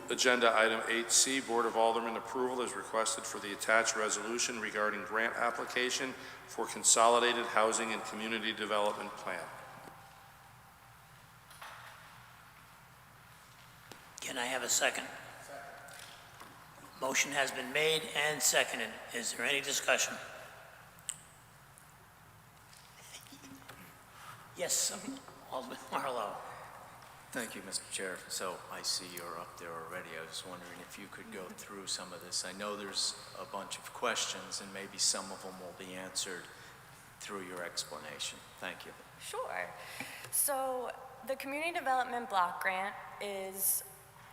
Agenda item 8C, Board of Aldermen approval is requested for the attached resolution regarding grant application for Consolidated Housing and Community Development Plan. Can I have a second? Motion has been made and seconded. Is there any discussion? Yes, Alderman Marlowe. Thank you, Mr. Chair. So I see you're up there already. I was wondering if you could go through some of this. I know there's a bunch of questions, and maybe some of them will be answered through your explanation. Thank you. Sure. So the Community Development Block Grant is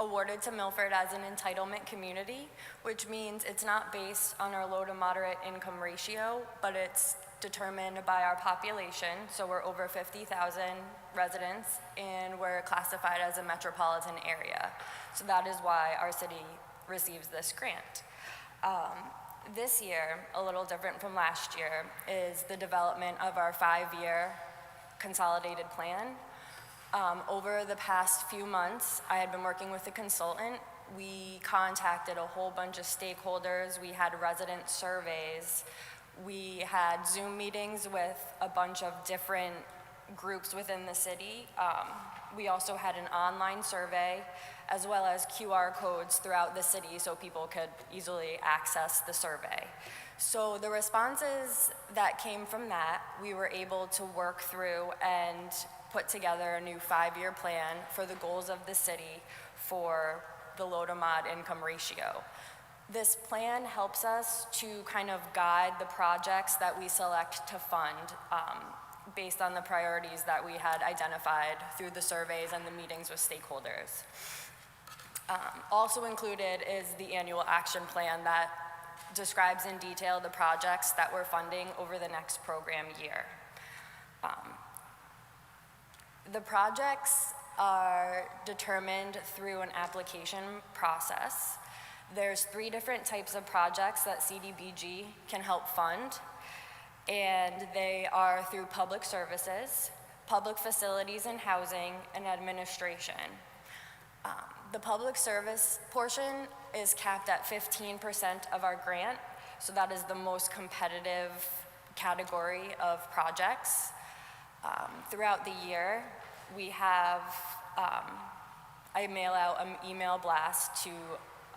awarded to Milford as an entitlement community, which means it's not based on our low to moderate income ratio, but it's determined by our population. So we're over 50,000 residents, and we're classified as a metropolitan area. So that is why our city receives this grant. This year, a little different from last year, is the development of our 5-year consolidated plan. Over the past few months, I had been working with a consultant. We contacted a whole bunch of stakeholders. We had resident surveys. We had Zoom meetings with a bunch of different groups within the city. We also had an online survey, as well as QR codes throughout the city so people could easily access the survey. So the responses that came from that, we were able to work through and put together a new 5-year plan for the goals of the city for the low to mod income ratio. This plan helps us to kind of guide the projects that we select to fund based on the priorities that we had identified through the surveys and the meetings with stakeholders. Also included is the annual action plan that describes in detail the projects that we're funding over the next program year. The projects are determined through an application process. There's 3 different types of projects that CDBG can help fund, and they are through public services, public facilities and housing, and administration. The public service portion is capped at 15% of our grant, so that is the most competitive category of projects. Throughout the year, we have, I mail out an email blast to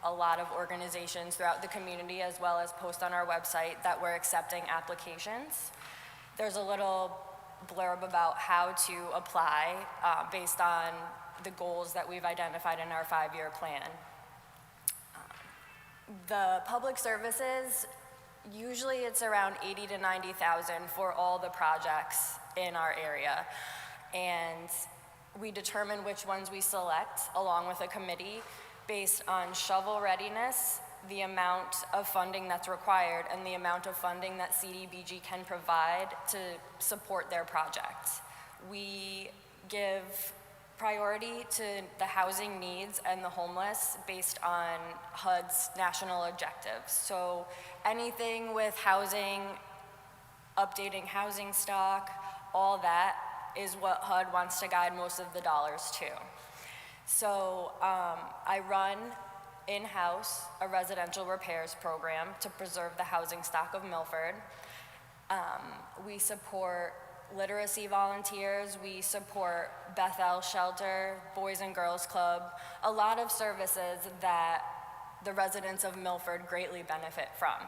a lot of organizations throughout the community, as well as post on our website that we're accepting applications. There's a little blurb about how to apply based on the goals that we've identified in our 5-year plan. The public services, usually it's around 80 to 90,000 for all the projects in our area. And we determine which ones we select along with a committee based on shovel readiness, the amount of funding that's required, and the amount of funding that CDBG can provide to support their project. We give priority to the housing needs and the homeless based on HUD's national objectives. So anything with housing updating housing stock, all that is what HUD wants to guide most of the dollars to. So I run in-house a residential repairs program to preserve the housing stock of Milford. We support literacy volunteers, we support Bethel Shelter, Boys and Girls Club, a lot of services that the residents of Milford greatly benefit from.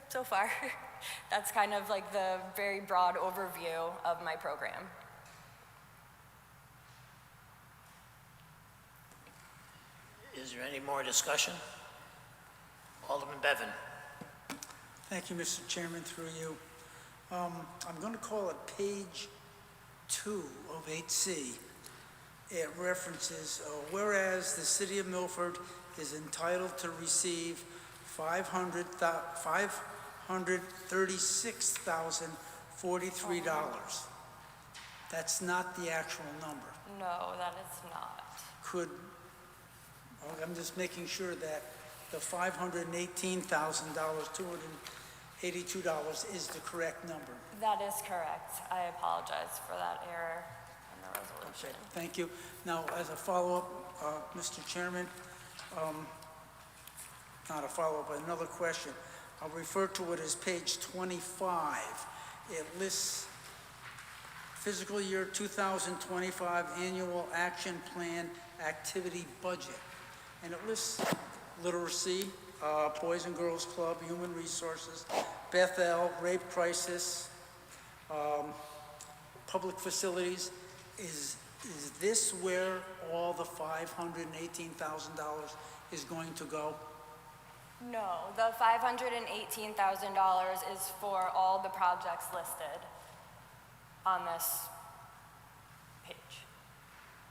So far, that's kind of like the very broad overview of my program. Is there any more discussion? Alderman Bevan. Thank you, Mr. Chairman, through you. I'm going to call it page 2 of 8C. It references, whereas the city of Milford is entitled to receive $536,043. That's not the actual number. No, that is not. I'm just making sure that the $518,282 is the correct number. That is correct. I apologize for that error in the resolution. Okay, thank you. Now, as a follow-up, Mr. Chairman, not a follow-up, but another question. I'll refer to it as page 25. It lists fiscal year 2025 annual action plan activity budget. And it lists literacy, Boys and Girls Club, Human Resources, Bethel, rape crisis, public facilities. Is this where all the $518,000 is going to go? No, the $518,000 is for all the projects listed on this page.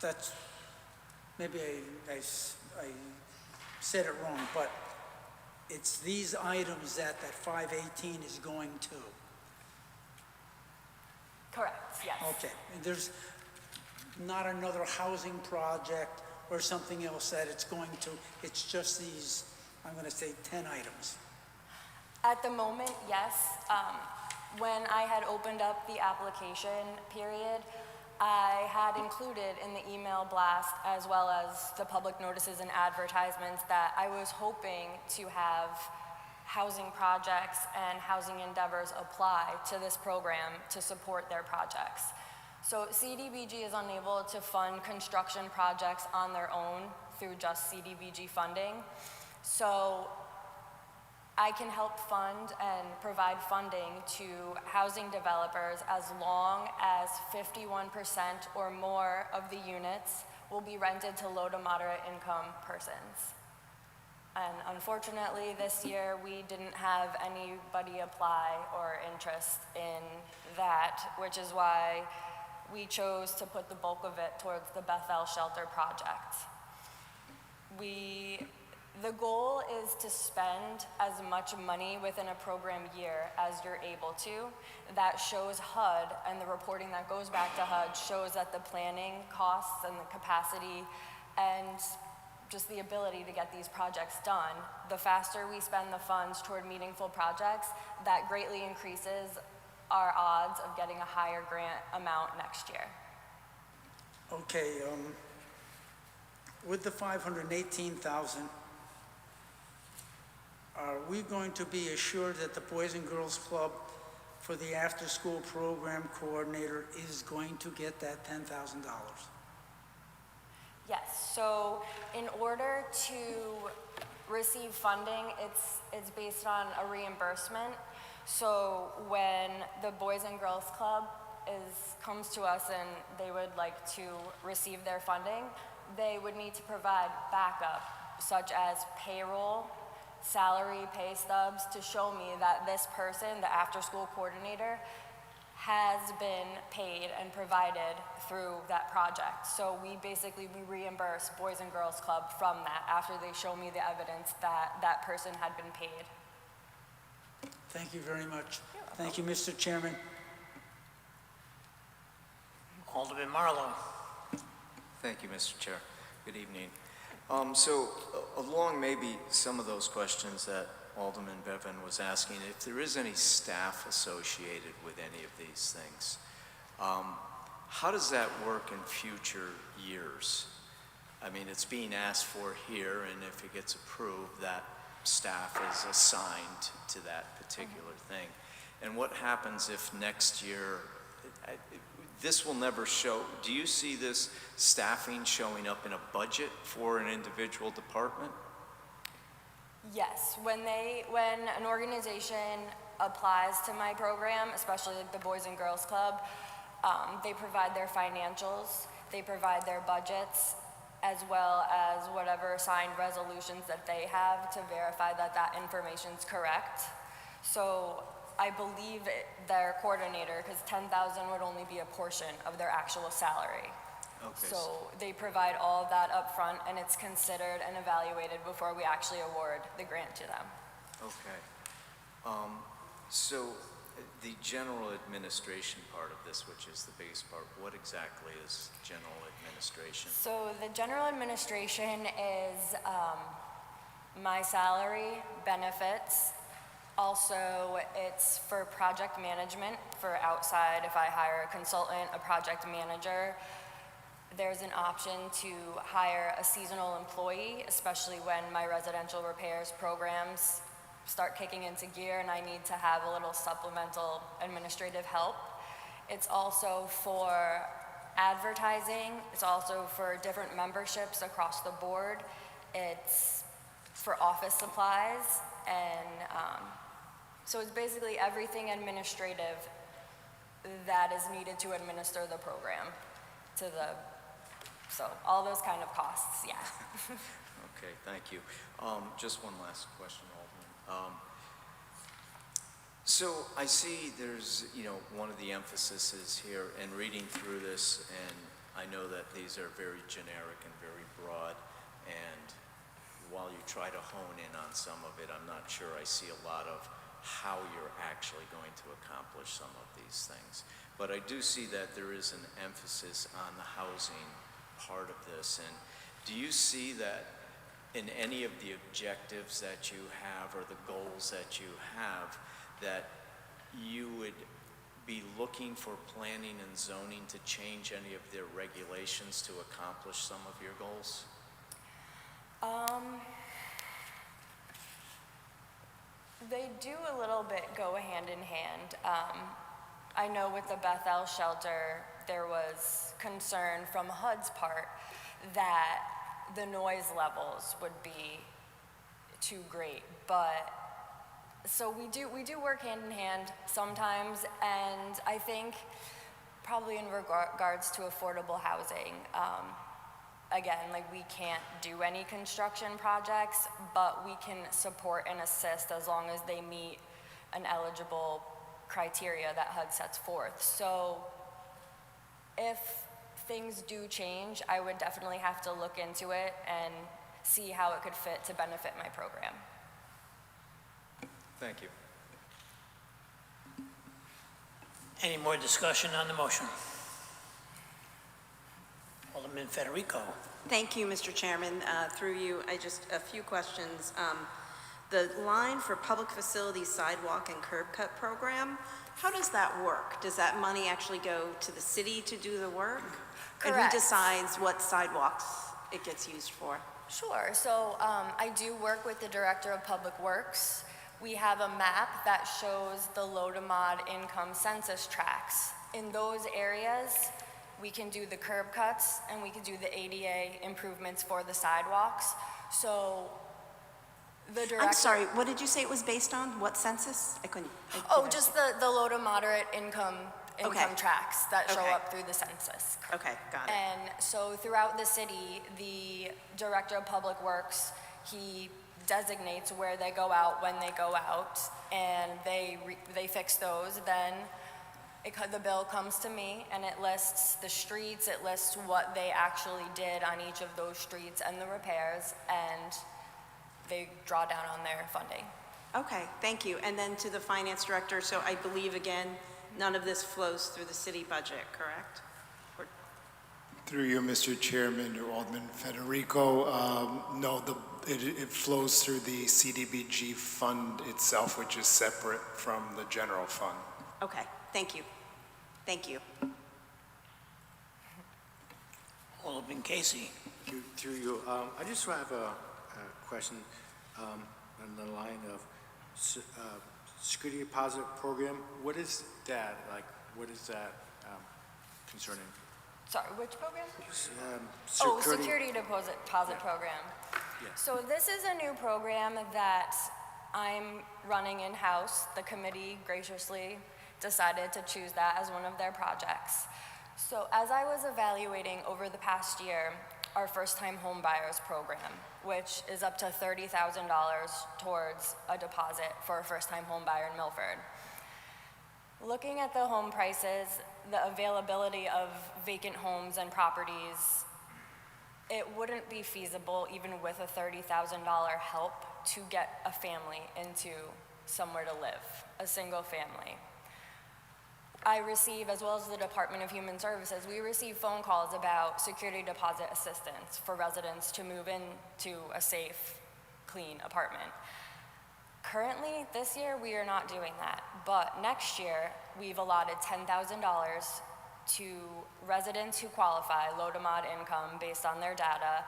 That's, maybe I said it wrong, but it's these items that 518 is going to. Correct, yes. Okay, and there's not another housing project or something else that it's going to, it's just these, I'm going to say 10 items. At the moment, yes. When I had opened up the application period, I had included in the email blast as well as the public notices and advertisements that I was hoping to have housing projects and housing endeavors apply to this program to support their projects. So CDBG is unable to fund construction projects on their own through just CDBG funding. So I can help fund and provide funding to housing developers as long as 51% or more of the units will be rented to low to moderate income persons. And unfortunately, this year, we didn't have anybody apply or interest in that, which is why we chose to put the bulk of it towards the Bethel Shelter project. The goal is to spend as much money within a program year as you're able to. That shows HUD, and the reporting that goes back to HUD shows that the planning costs and the capacity and just the ability to get these projects done, the faster we spend the funds toward meaningful projects, that greatly increases our odds of getting a higher grant amount next year. Okay, with the 518,000, are we going to be assured that the Boys and Girls Club for the after-school program coordinator is going to get that $10,000? Yes, so in order to receive funding, it's based on a reimbursement. So when the Boys and Girls Club comes to us and they would like to receive their funding, they would need to provide backup, such as payroll, salary, pay stubs, to show me that this person, the after-school coordinator, has been paid and provided through that project. So we reimburse Boys and Girls Club from that after they show me the evidence that that person had been paid. Thank you very much. Thank you, Mr. Chairman. Alderman Marlowe. Thank you, Mr. Chair. Good evening. So along maybe some of those questions that Alderman Bevan was asking if there is any staff associated with any of these things. How does that work in future years? I mean, it's being asked for here, and if it gets approved, that staff is assigned to that particular thing. And what happens if next year, this will never show, do you see this staffing showing up in a budget for an individual department? Yes, when an organization applies to my program, especially like the Boys and Girls Club, they provide their financials, they provide their budgets, as well as whatever signed resolutions that they have to verify that that information's correct. So I believe their coordinator, because 10,000 would only be a portion of their actual salary. Okay. So they provide all of that up front, and it's considered and evaluated before we actually award the grant to them. Okay. So the general administration part of this, which is the biggest part, what exactly is general administration? So the general administration is my salary, benefits. Also, it's for project management, for outside, if I hire a consultant, a project manager. There's an option to hire a seasonal employee, especially when my residential repairs programs start kicking into gear and I need to have a little supplemental administrative help. It's also for advertising. It's also for different memberships across the board. It's for office supplies, and so it's basically everything administrative that is needed to administer the program so all those kind of costs, yeah. Okay, thank you. Just one last question, Alderman. So I see there's, one of the emphases here in reading through this, and I know that these are very generic and very broad, and while you try to hone in on some of it, I'm not sure I see a lot of how you're actually going to accomplish some of these things. But I do see that there is an emphasis on the housing part of this. And do you see that in any of the objectives that you have or the goals that you have, that you would be looking for planning and zoning to change any of their regulations to accomplish some of your goals? They do a little bit go hand in hand. I know with the Bethel shelter, there was concern from HUD's part that the noise levels would be too great, but so we do work hand in hand sometimes, and I think probably in regards to affordable housing, again, like we can't do any construction projects, but we can support and assist as long as they meet an eligible criteria that HUD sets forth. So if things do change, I would definitely have to look into it and see how it could fit to benefit my program. Thank you. Any more discussion on the motion? Alderman Federico. Thank you, Mr. Chairman. Through you, a few questions. The line for public facilities sidewalk and curb cut program, how does that work? Does that money actually go to the city to do the work? Correct. And who decides what sidewalks it gets used for? Sure. So I do work with the Director of Public Works. We have a map that shows the low to mod income census tracts. In those areas, we can do the curb cuts and we can do the ADA improvements for the sidewalks. So the director— I'm sorry, what did you say it was based on? What census? I couldn't. Just the low to moderate income tracts that show Okay. up through the census. Okay, got it. And so throughout the city, the Director of Public Works, he designates where they go out, when they go out, and they fix those. Then the bill comes to me, and it lists the streets, it lists what they actually did on each of those streets and the repairs, and they draw down on their funding. Okay, thank you. And then to the finance director, so I believe, again, none of this flows through the city budget, correct? Through you, Mr. Chairman, to Alderman Federico, no, it flows through the CDBG fund itself, which is separate from the general fund. Okay, thank you. Thank you. Alderman Casey. Through you, I just have a question on the line of security deposit program. What is that like? What is that concerning? Sorry, which program? Security Deposit Program. Yeah. So this is a new program that I'm running in-house. The committee graciously decided to choose that as one of their projects. So as I was evaluating over the past year, our first-time home buyers program, which is up to $30,000 towards a deposit for a first-time home buyer in Milford. Looking at the home prices, the availability of vacant homes and properties, it wouldn't be feasible even with a $30,000 help to get a family into somewhere to live, a single family. I receive, as well as the Department of Human Services, we receive phone calls about security deposit assistance for residents to move into a safe, clean apartment. Currently, this year, we are not doing that, but next year, we've allotted $10,000 to residents who qualify, low to mod income based on their data,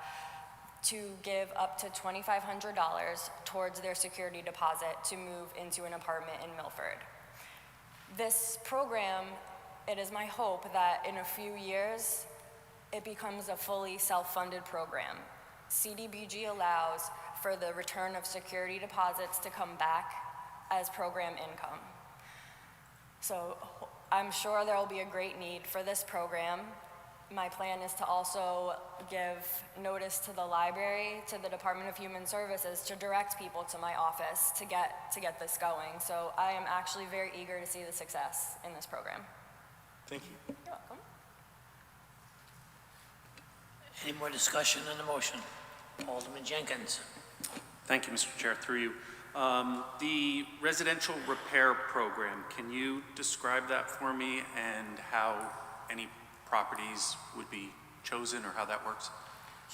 to give up to $2,500 towards their security deposit to move into an apartment in Milford. This program, it is my hope that in a few years, it becomes a fully self-funded program. CDBG allows for the return of security deposits to come back as program income. So I'm sure there will be a great need for this program. My plan is to also give notice to the library, to the Department of Human Services, to direct people to my office to get this going. So I am actually very eager to see the success in this program. Thank you. You're welcome. Any more discussion on the motion? Alderman Jenkins. Thank you, Mr. Chair. Through you. The residential repair program, can you describe that for me and how any properties would be chosen or how that works?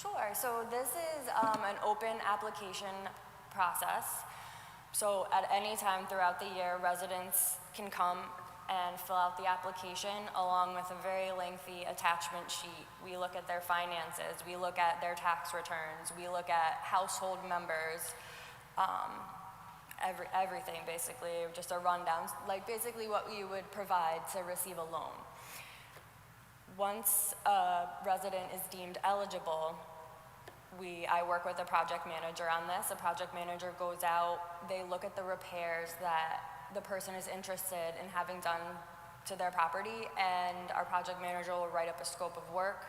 Sure. So this is an open application process. So at any time throughout the year, residents can come and fill out the application along with a very lengthy attachment sheet. We look at their finances, we look at their tax returns, we look at household members, everything basically, just a rundown, like basically what you would provide to receive a loan. Once a resident is deemed eligible, I work with a project manager on this. A project manager goes out, they look at the repairs that the person is interested in having done to their property, and our project manager will write up a scope of work.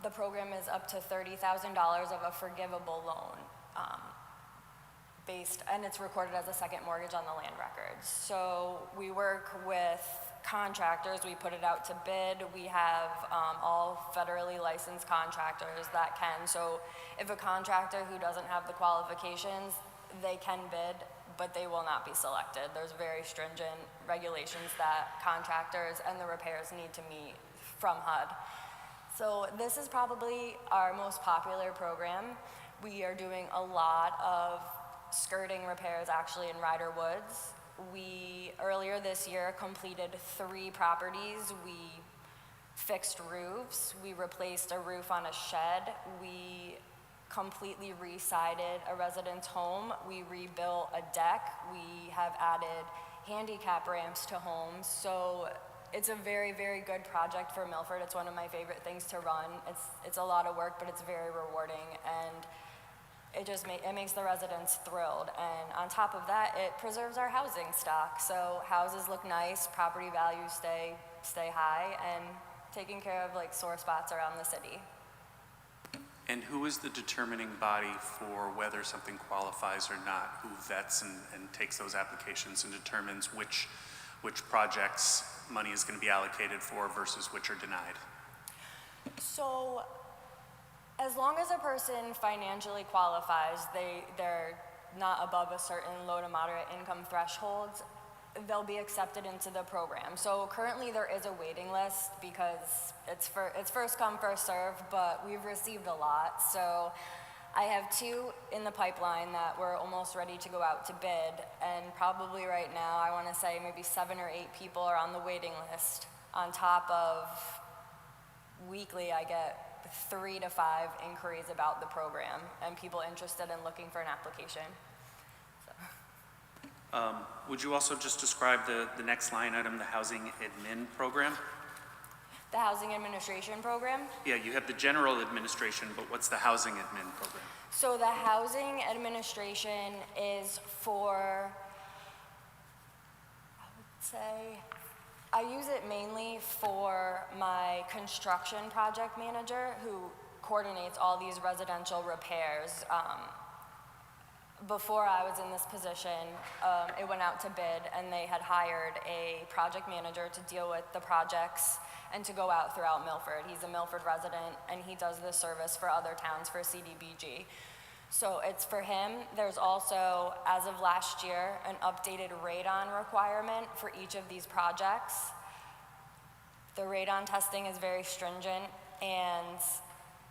The program is up to $30,000 of a forgivable loan, and it's recorded as a second mortgage on the land records. So we work with contractors, we put it out to bid. We have all federally licensed contractors that can. So if a contractor who doesn't have the qualifications, they can bid, but they will not be selected. There's very stringent regulations that contractors and the repairs need to meet from HUD. So this is probably our most popular program. We are doing a lot of skirting repairs actually in Ryder Woods. We, earlier this year, completed 3 properties. We fixed roofs. We replaced a roof on a shed. We completely re-sided a resident's home. We rebuilt a deck. We have added handicap ramps to homes. So it's a very, very good project for Milford. It's one of my favorite things to run. It's a lot of work, but it's very rewarding, and it makes the residents thrilled. And on top of that, it preserves our housing stock. So houses look nice, property values stay high, and taking care of like sore spots around the city. And who is the determining body for whether something qualifies or not? Who vets and takes those applications and determines which projects money is going to be allocated for versus which are denied? So as long as a person financially qualifies, they're not above a certain low to moderate income thresholds, they'll be accepted into the program. So currently there is a waiting list because it's first come, first serve, but we've received a lot. So I have 2 in the pipeline that we're almost ready to go out to bid, and probably right now, I want to say maybe 7 or 8 people are on the waiting list. On top of weekly, I get 3 to 5 inquiries about the program and people interested in looking for an application. Would you also just describe the next line item, the housing admin program? The housing administration program. Yeah, you have the general administration, but what's the housing admin program? So the housing administration is for, I would say, I use it mainly for my construction project manager who coordinates all these residential repairs. Before I was in this position, it went out to bid and they had hired a project manager to deal with the projects and to go out throughout Milford. He's a Milford resident and he does this service for other towns for CDBG. So it's for him. There's also, as of last year, an updated radon requirement for each of these projects. The radon testing is very stringent, and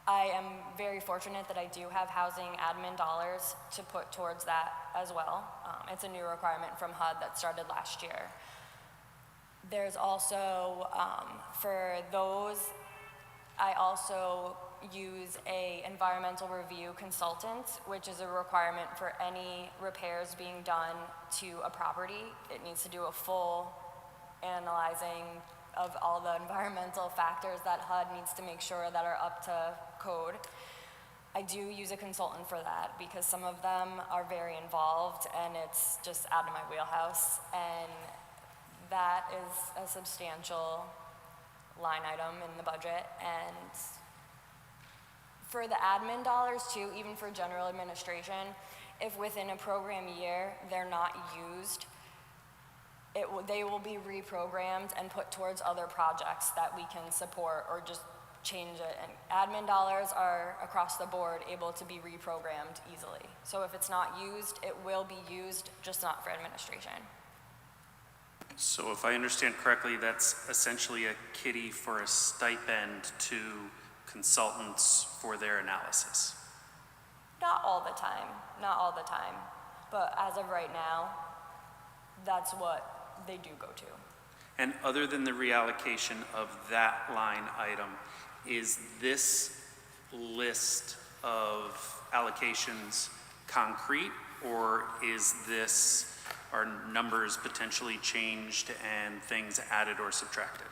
I am very fortunate that I do have housing admin dollars to put towards that as well. It's a new requirement from HUD that started last year. There's also, for those, I also use a environmental review consultant, which is a requirement for any repairs being done to a property. It needs to do a full analyzing of all the environmental factors that HUD needs to make sure that are up to code. I do use a consultant for that because some of them are very involved and it's just out of my wheelhouse, and that is a substantial line item in the budget. And for the admin dollars too, even for general administration, if within a program year they're not used, they will be reprogrammed and put towards other projects that we can support or just change it. And admin dollars are across the board able to be reprogrammed easily. So if it's not used, it will be used, just not for administration. So if I understand correctly, that's essentially a kitty for a stipend to consultants for their analysis. Not all the time, not all the time. But as of right now, that's what they do go to. And other than the reallocation of that line item, is this list of allocations concrete, or are numbers potentially changed and things added or subtracted?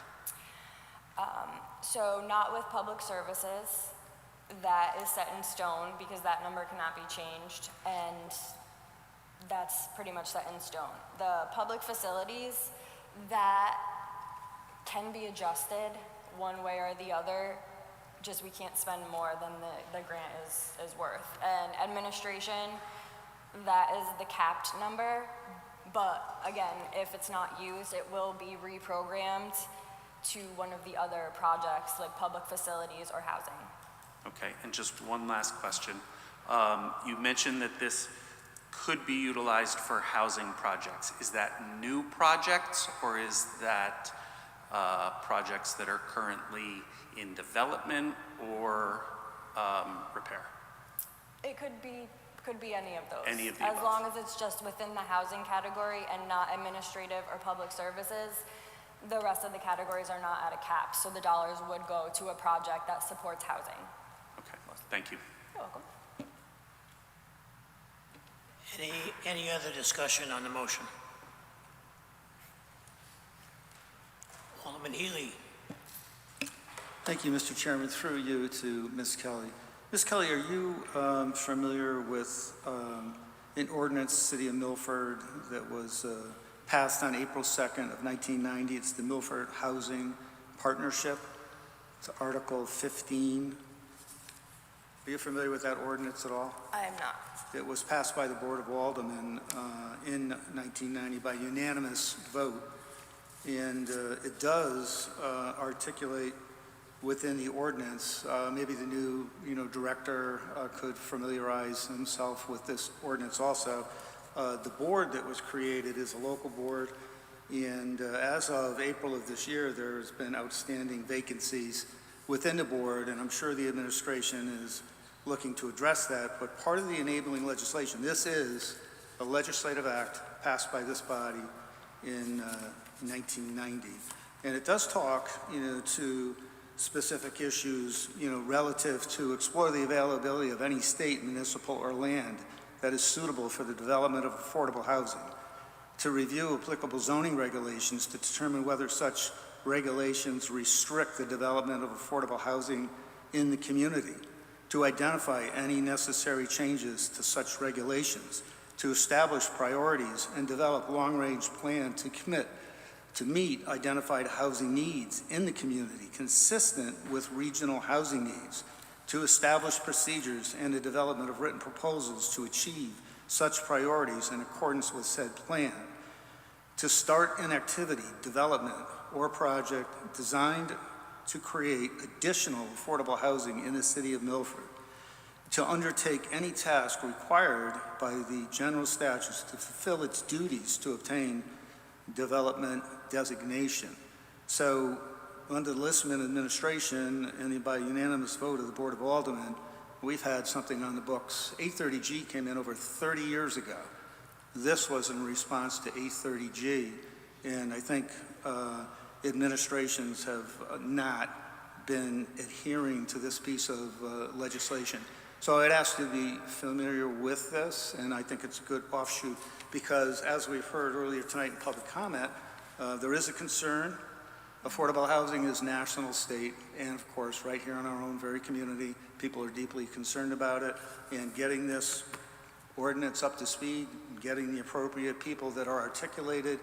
So not with public services. That is set in stone because that number cannot be changed, and that's pretty much set in stone. The public facilities, that can be adjusted one way or the other, just we can't spend more than the grant is worth. And administration, that is the capped number, but again, if it's not used, it will be reprogrammed to one of the other projects like public facilities or housing. Okay, and just one last question. You mentioned that this could be utilized for housing projects. Is that new projects, or is that projects that are currently in development or repair? It could be any of those. Any of the as above. long as it's just within the housing category and not administrative or public services. The rest of the categories are not at a cap, so the dollars would go to a project that supports housing. Okay, thank you. You're welcome. Any other discussion on the motion? Alderman Healy. Thank you, Mr. Chairman. Through you to Ms. Kelly. Ms. Kelly, are you familiar with an ordinance, City of Milford, that was passed on April 2nd of 1990? It's the Milford Housing Partnership. It's Article 15. Are you familiar with that ordinance at all? I am not. It was passed by the Board of Aldermen in 1990 by unanimous vote. And it does articulate within the ordinance, maybe the new director could familiarize himself with this ordinance also. The board that was created is a local board And as of April of this year, there's been outstanding vacancies within the board, and I'm sure the administration is looking to address that. But part of the enabling legislation, this is a legislative act passed by this body in 1990. And it does talk, to specific issues, relative to explore the availability of any state, municipal, or land that is suitable for the development of affordable housing, to review applicable zoning regulations to determine whether such regulations restrict the development of affordable housing in the community, to identify any necessary changes to such regulations, to establish priorities and develop long-range plan to commit to meet identified housing needs in the community consistent with regional housing needs, to establish procedures and the development of written proposals to achieve such priorities in accordance with said plan, to start an activity, development, or project designed to create additional affordable housing in the city of Milford, to undertake any task required by the general statutes to fulfill its duties to obtain development designation. So, under the Listman administration and by unanimous vote of the Board of Aldermen, we've had something on the books. 830G came in over 30 years ago. This was in response to 830G, and I think administrations have not been adhering to this piece of legislation. So I'd ask you to be familiar with this, and I think it's a good offshoot because, as we've heard earlier tonight in public comment, there is a concern. Affordable housing is national, state, and of course, right here in our own very community, people are deeply concerned about it, and getting this ordinance up to speed, getting the appropriate people that are articulated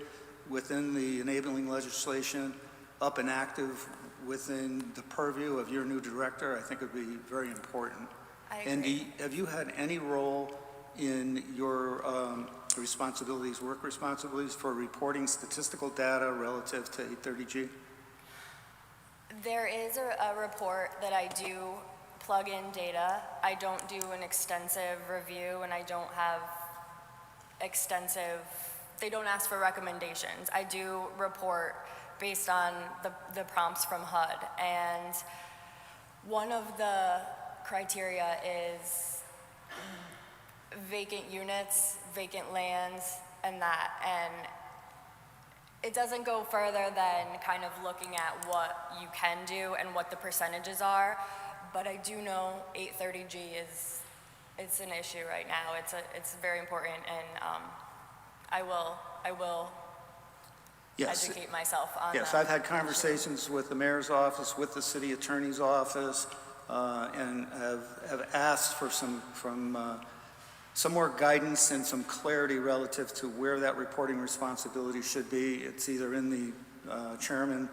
within the enabling legislation up and active within the purview of your new director, I think would be very important. I And agree. have you had any role in your responsibilities, work responsibilities for reporting statistical data relative to 830G? There is a report that I do plug in data. I don't do an extensive review, and I don't have they don't ask for recommendations. I do report based on the prompts from HUD, and one of the criteria is vacant units, vacant lands, and it doesn't go further than kind of looking at what you can do and what the percentages are, but I do know 830G it's an issue right now. It's very important, and I will Yes. educate myself on Yes, that. I've had conversations with the mayor's office, with the city attorney's office, and have asked for some more guidance and some clarity relative to where that reporting responsibility should be. It's either in the chairman,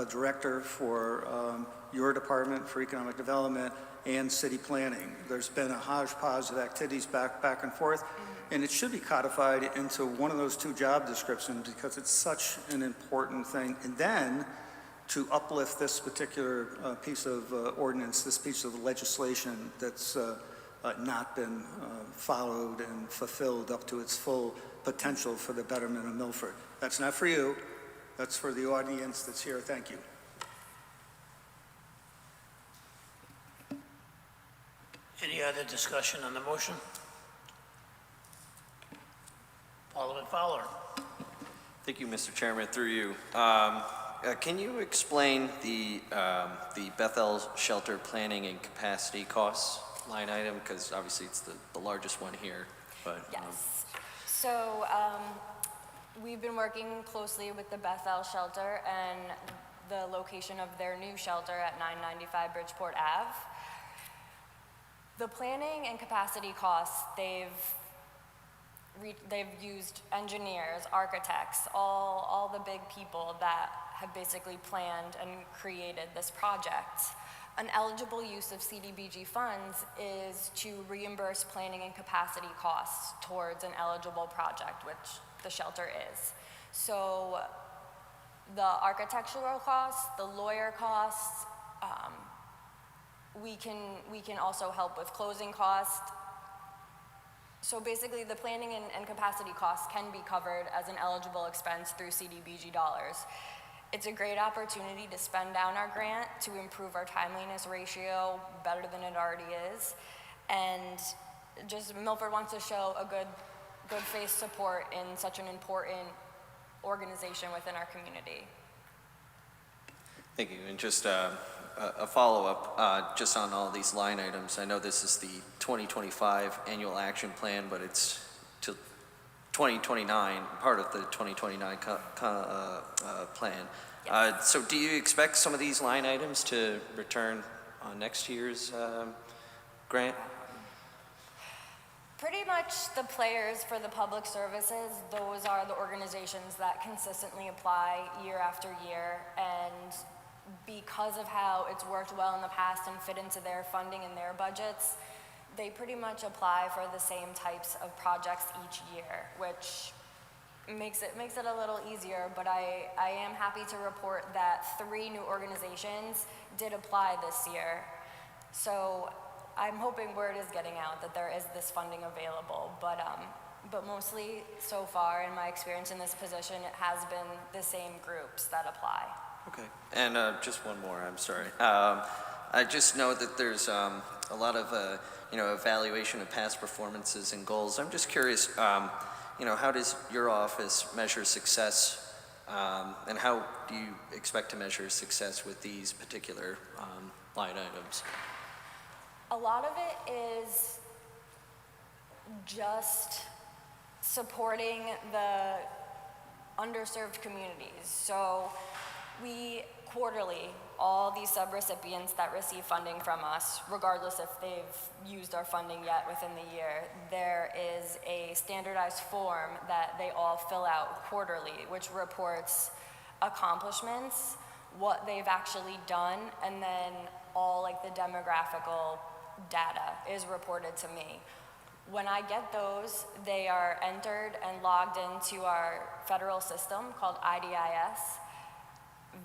director for your department for economic development and city planning. There's been a hodgepodge of activities back and forth, and it should be codified into one of those two job descriptions because it's such an important thing. And then to uplift this particular piece of ordinance, this piece of legislation that's not been followed and fulfilled up to its full potential for the betterment of Milford. That's not for you. That's for the audience that's here. Thank you. Any other discussion on the motion? Alderman Fowler. Thank you, Mr. Chairman. Through you. Can you explain the Bethel Shelter planning and capacity costs line item? Because obviously it's the largest one here. But Yes. So we've been working closely with the Bethel Shelter and the location of their new shelter at 995 Bridgeport Ave. The planning and capacity costs, they've used engineers, architects, all the big people that have basically planned and created this project. An eligible use of CDBG funds is to reimburse planning and capacity costs towards an eligible project, which the shelter is. So the architectural costs, the lawyer costs, we can also help with closing costs. So basically, the planning and capacity costs can be covered as an eligible expense through CDBG dollars. It's a great opportunity to spend down our grant to improve our timeliness ratio better than it already is. And just Milford wants to show a good faith support in such an important organization within our community. Thank you. And just a follow-up, just on all these line items. I know this is the 2025 annual action plan, but it's till 2029, part of the 2029 plan. Yes. So do you expect some of these line items to return on next year's grant? Pretty much the players for the public services, those are the organizations that consistently apply year after year. And because of how it's worked well in the past and fit into their funding and their budgets, they pretty much apply for the same types of projects each year, which makes it a little easier. But I am happy to report that 3 new organizations did apply this year. So I'm hoping word is getting out that there is this funding available, but mostly so far in my experience in this position, it has been the same groups that apply. Okay. And just one more, I'm sorry. I just know that there's a lot of, evaluation of past performances and goals. I'm just curious, how does your office measure success, and how do you expect to measure success with these particular line items? A lot of it is just supporting the underserved communities. So we quarterly, all these subrecipients that receive funding from us, regardless if they've used our funding yet within the year, there is a standardized form that they all fill out quarterly, which reports accomplishments, what they've actually done, and then all like the demographical data is reported to me. When I get those, they are entered and logged into our federal system called IDIS.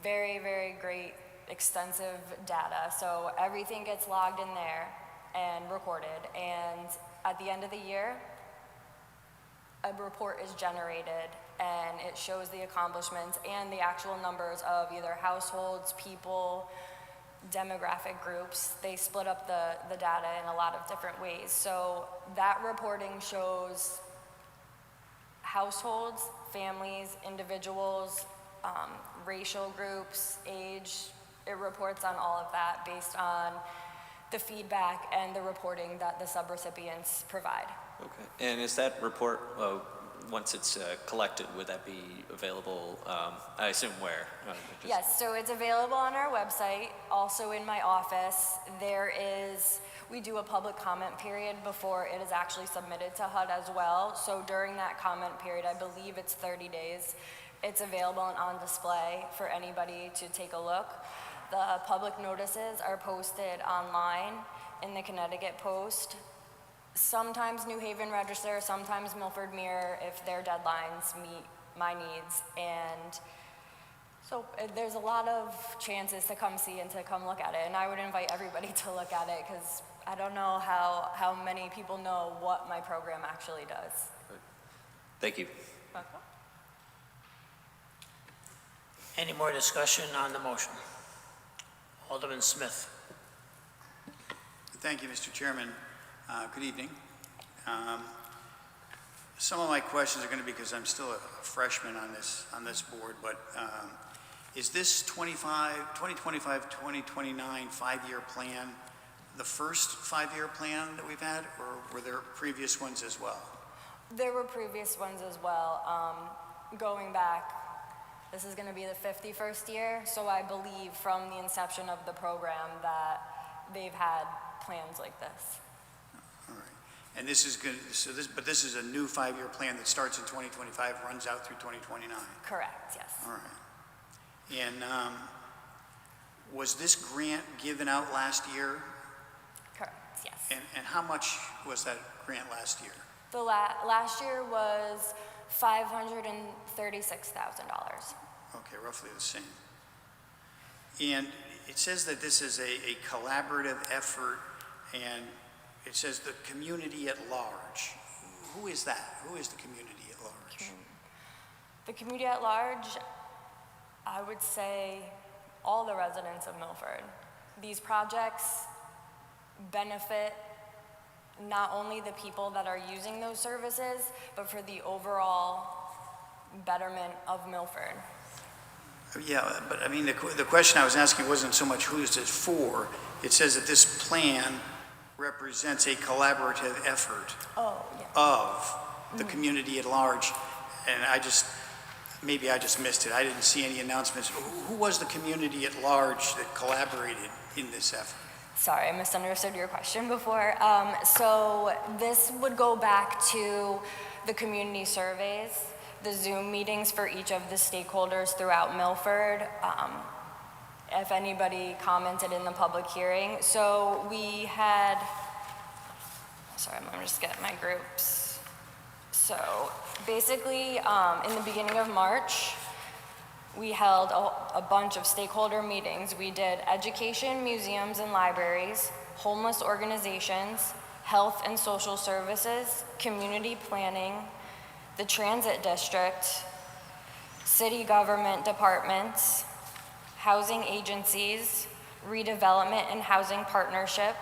Very, very great, extensive data. So everything gets logged in there and recorded. And at the end of the year, a report is generated and it shows the accomplishments and the actual numbers of either households, people, demographic groups. They split up the data in a lot of different ways. So that reporting shows households, families, individuals, racial groups, age. It reports on all of that based on the feedback and the reporting that the subrecipients provide. Okay. And is that report, once it's collected, would that be available, I assume where? Yes, so it's available on our website, also in my office. We do a public comment period before it is actually submitted to HUD as well. So during that comment period, I believe it's 30 days, it's available and on display for anybody to take a look. The public notices are posted online in the Connecticut Post, sometimes New Haven Register, sometimes Milford Mirror if their deadlines meet my needs. And so there's a lot of chances to come see and to come look at it. And I would invite everybody to look at it because I don't know how many people know what my program actually does. Thank you. Any more discussion on the motion? Alderman Smith. Thank you, Mr. Chairman. Good evening. Some of my questions are going to be because I'm still a freshman on this board, but is this 2025-2029 5-year plan the first 5-year plan that we've had, or were there previous ones as well? There were previous ones as well. Going back, this is going to be the 51st year, so I believe from the inception of the program that they've had plans like this. All right. And this is good. But this is a new 5-year plan that starts in 2025, runs out through 2029. Correct. Yes. All right. And was this grant given out last year? Correct. Yes. And how much was that grant last year? The last year was $536,000. Okay, roughly the same. And it says that this is a collaborative effort, and it says the community at large. who is that? Who is the community at large? The community at large, I would say all the residents of Milford. These projects benefit not only the people that are using those services, but for the overall betterment of Milford. Yeah, but I mean, the question I was asking wasn't so much who is it for. It says that this plan represents a collaborative effort of the community at large. And maybe I just missed it. I didn't see any announcements. Who was the community at large that collaborated in this effort? Sorry, I misunderstood your question before. So this would go back to the community surveys, the Zoom meetings for each of the stakeholders throughout Milford, if anybody commented in the public hearing. So we had, sorry, I'm just getting my groups. So basically, in the beginning of March, we held a bunch of stakeholder meetings. We did education, museums and libraries, homeless organizations, health and social services, community planning, the transit district, city government departments, housing agencies, redevelopment and housing partnership,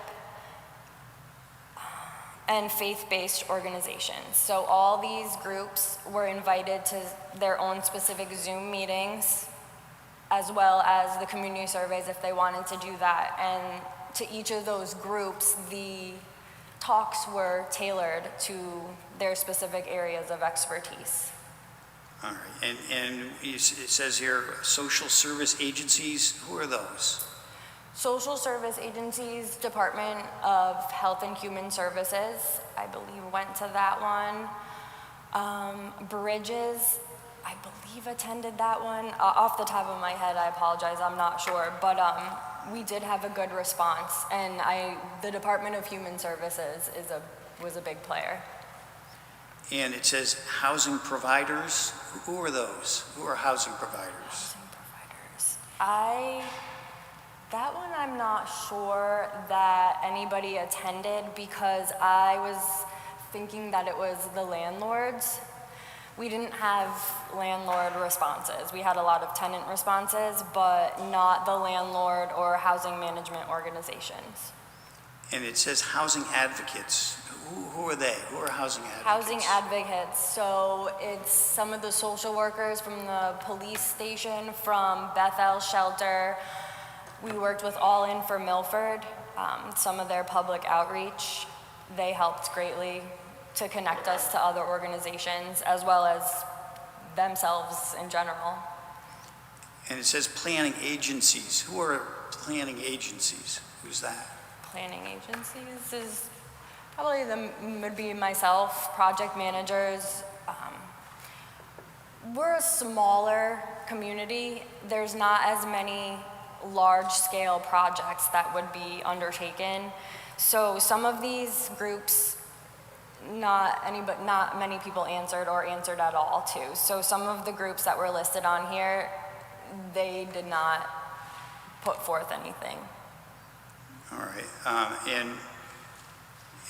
and faith-based organizations. So all these groups were invited to their own specific Zoom meetings, as well as the community surveys if they wanted to do that. And to each of those groups, the talks were tailored to their specific areas of expertise. All right, and it says here, social service agencies, who are those? Social Service Agencies, Department of Health and Human Services, I believe went to that one. Bridges, I believe attended that one. Off the top of my head, I apologize, I'm not sure. But we did have a good response, and the Department of Human Services was a big player. And it says housing providers. Who are those? Who are housing providers? Housing providers. That one I'm not sure that anybody attended because I was thinking that it was the landlords. We didn't have landlord responses. We had a lot of tenant responses, but not the landlord or housing management organizations. And it says housing advocates. Who are they? Who are housing advocates? Housing advocates. So it's some of the social workers from the police station, from Bethel Shelter. We worked with All In for Milford, some of their public outreach. They helped greatly to connect us to other organizations as well as themselves in general. And it says planning agencies. Who are planning agencies? Who's that? Planning agencies is probably would be myself, project managers. We're a smaller community. There's not as many large-scale projects that would be undertaken. So some of these groups, not many people answered or answered at all to. So some of the groups that were listed on here, they did not put forth anything. All right, and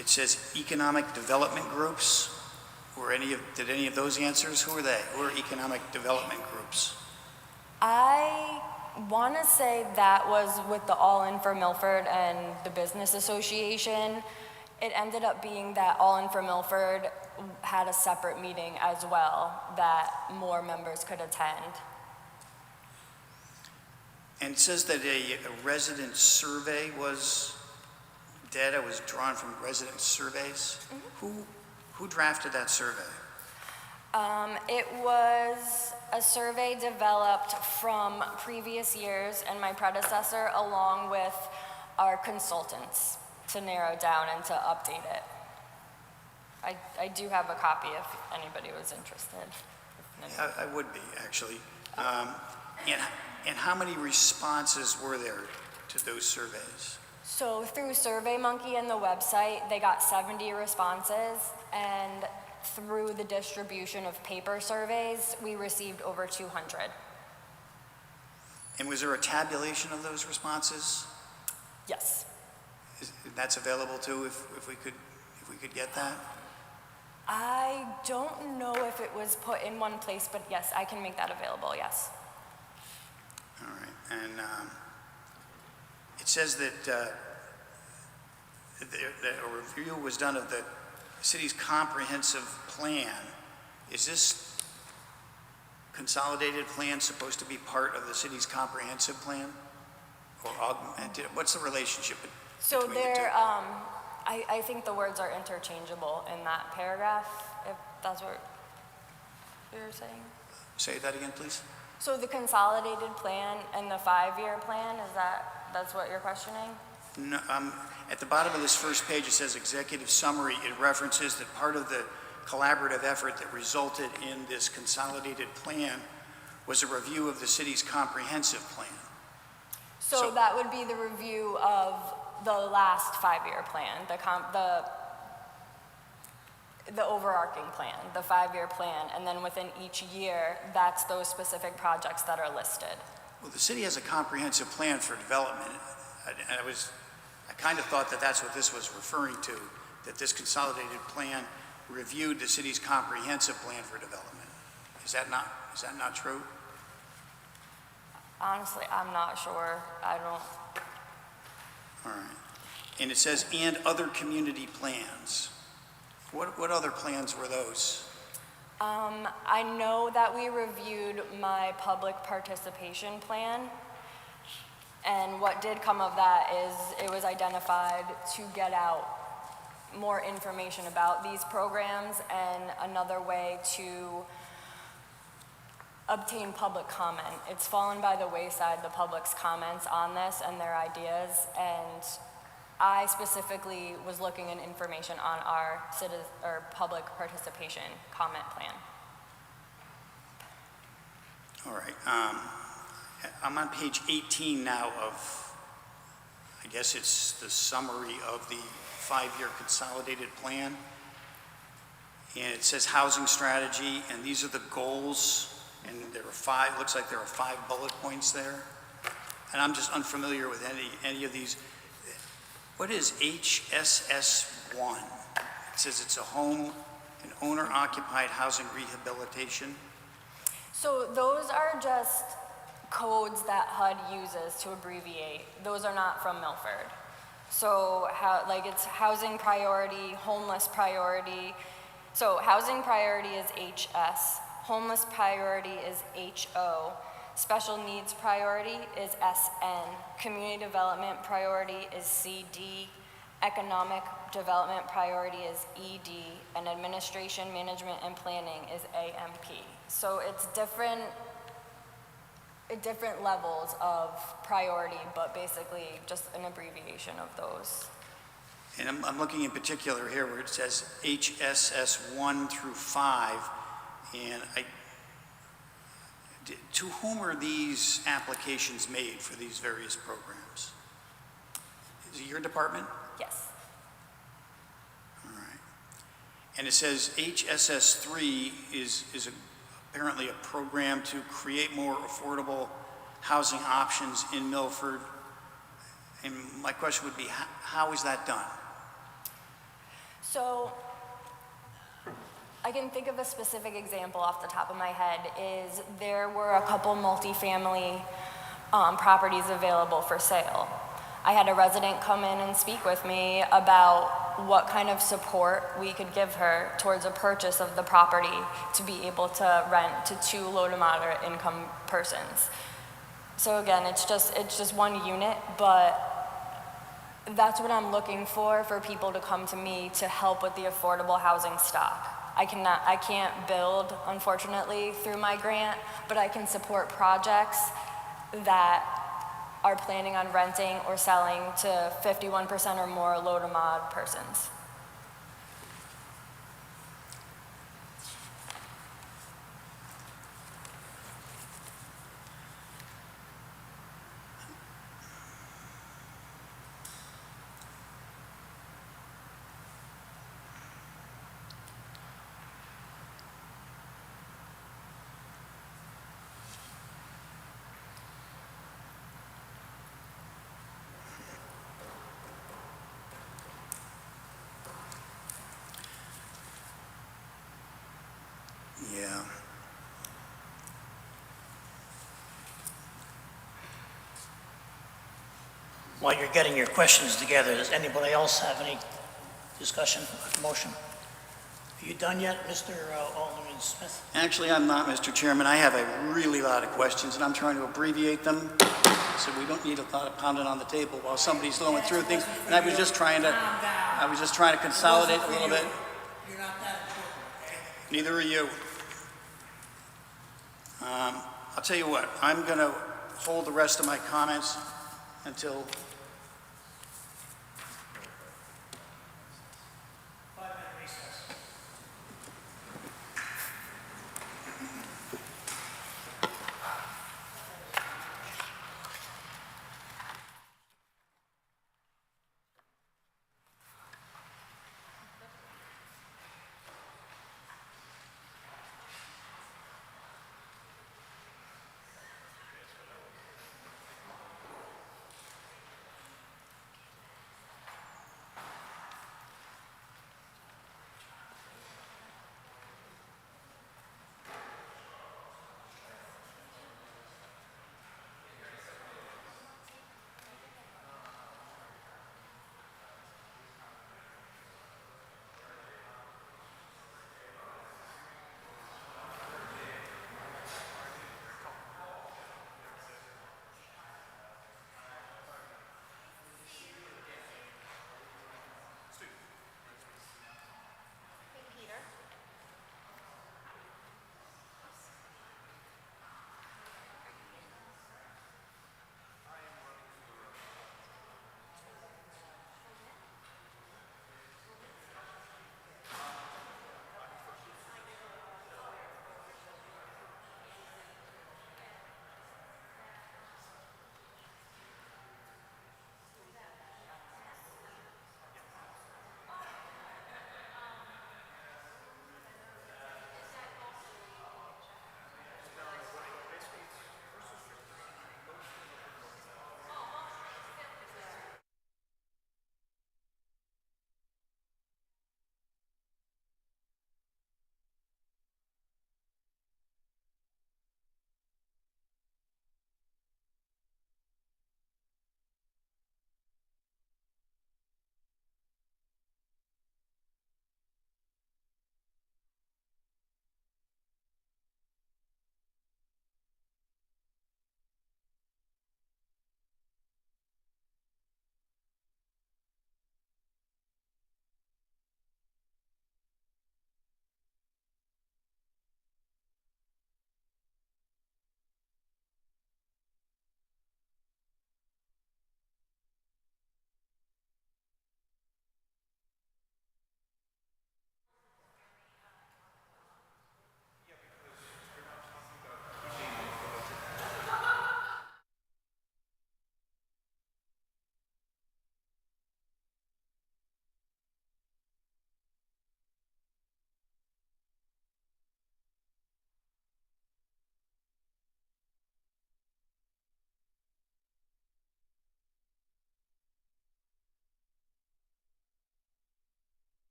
it says economic development groups. Did any of those answers? Who are they? Who are economic development groups? I want to say that was with the All In for Milford and the Business Association. It ended up being that All In for Milford had a separate meeting as well that more members could attend. And it says that a resident survey data was drawn from resident surveys. Mm-hmm. Who drafted that survey? It was a survey developed from previous years and my predecessor along with our consultants to narrow down and to update it. I do have a copy if anybody was interested. I would be, actually. And how many responses were there to those surveys? So through SurveyMonkey and the website, they got 70 responses, and through the distribution of paper surveys, we received over 200. And was there a tabulation of those responses? Yes. That's available too, if we could get that? I don't know if it was put in one place, but yes, I can make that available, yes. All right, and it says that a review was done of the city's comprehensive plan. Is this consolidated plan supposed to be part of the city's comprehensive plan? Or augmented? What's the relationship So between the two? there, I think the words are interchangeable in that paragraph, if that's what you're saying. Say that again, please. So the consolidated plan and the 5-year plan, that's what you're questioning? No, at the bottom of this first page, it says executive summary. It references that part of the collaborative effort that resulted in this consolidated plan was a review of the city's comprehensive plan. So that would be the review of the last 5-year plan, the overarching plan, the 5-year plan, and then within each year, that's those specific projects that are listed. Well, the city has a comprehensive plan for development. And I kind of thought that that's what this was referring to, that this consolidated plan reviewed the city's comprehensive plan for development. Is that not true? Honestly, I'm not sure. I don't. All right. And it says, and other community plans. What other plans were those? I know that we reviewed my public participation plan, and what did come of that is it was identified to get out more information about these programs and another way to obtain public comment. It's fallen by the wayside, the public's comments on this and their ideas, and I specifically was looking at information on our public participation comment plan. All right. I'm on page 18 now of, I guess it's the summary of the 5-year consolidated plan. And it says housing strategy, and these are the goals. And there are 5, looks like there are 5 bullet points there. And I'm just unfamiliar with any of these. What is HSS1? It says it's a home, an owner-occupied housing rehabilitation. So those are just codes that HUD uses to abbreviate. Those are not from Milford. So it's housing priority, homeless priority. So housing priority is HS, homeless priority is HO, special needs priority is SN, community development priority is CD, economic development priority is ED, and administration, management, and planning is AMP. So it's different levels of priority, but basically just an abbreviation of those. And I'm looking in particular here where it says HSS 1 through 5, and to whom are these applications made for these various programs? Is it your department? Yes. All right. And it says HSS 3 is apparently a program to create more affordable housing options in Milford. And my question would be, how is that done? So I can think of a specific example off the top of my head. Is there were a couple multifamily properties available for sale. I had a resident come in and speak with me about what kind of support we could give her towards a purchase of the property to be able to rent to 2 low to moderate income persons. So again, it's just one unit, but that's what I'm looking for people to come to me to help with the affordable housing stock. I can't build, unfortunately, through my grant, but I can support projects that are planning on renting or selling to 51% or more low to mod persons. while you're getting your questions together, does anybody else have any discussion, motion? Are you done yet, Mr. Alderman Smith? Actually, I'm not, Mr. Chairman. I have a really lot of questions, and I'm trying to abbreviate them, so we don't need a lot of pounding on the table while somebody's going through things. And I was just trying to consolidate a little bit. You're not that important, okay? Neither are you. I'll tell you what, I'm going to hold the rest of my comments until... 5-minute recess.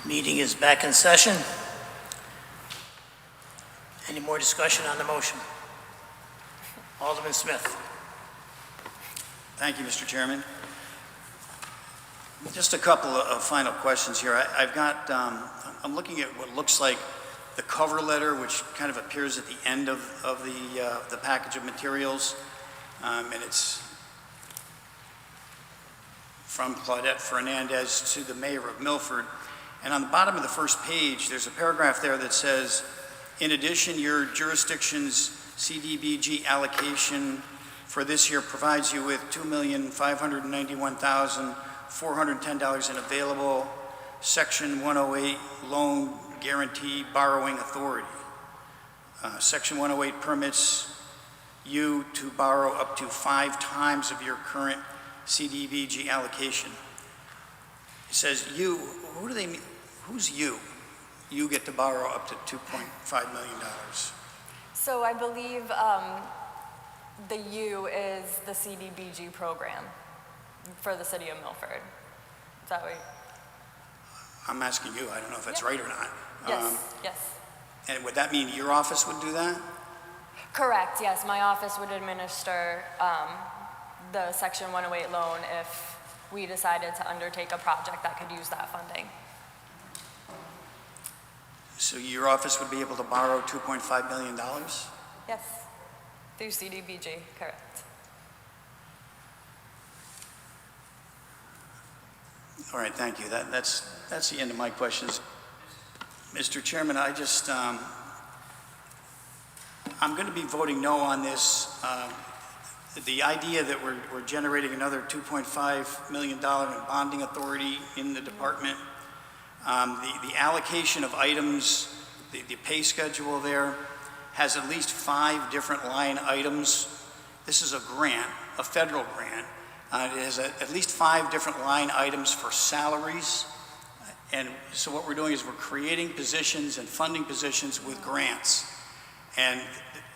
Meeting is back in session. Any more discussion on the motion? Alderman Smith. Thank you, Mr. Chairman. Just a couple of final questions here. I'm looking at what looks like the cover letter, which kind of appears at the end of the package of materials, and it's from Claudette Fernandez to the mayor of Milford. And on the bottom of the first page, there's a paragraph there that says, in addition, your jurisdiction's CDBG allocation for this year provides you with $2,591,410 in available Section 108 loan guarantee borrowing authority. Section 108 permits you to borrow up to 5 times of your current CDBG allocation. It says you, who do they mean? Who's you? You get to borrow up to $2.5 million. So I believe the U is the CDBG program for the city of Milford. Is that right? I'm asking you, I don't know if that's right or not. Yes, yes. And would that mean your office would do that? Correct, yes. My office would administer the Section 108 loan if we decided to undertake a project that could use that funding. So your office would be able to borrow $2.5 million? Yes, through CDBG, correct. All right, thank you. That's the end of my questions. Mr. Chairman, I'm going to be voting no on this. The idea that we're generating another $2.5 million in bonding authority in the department, the allocation of items, the pay schedule there has at least 5 different line items. This is a grant, a federal grant. It has at least 5 different line items for salaries. And so what we're doing is we're creating positions and funding positions with grants. And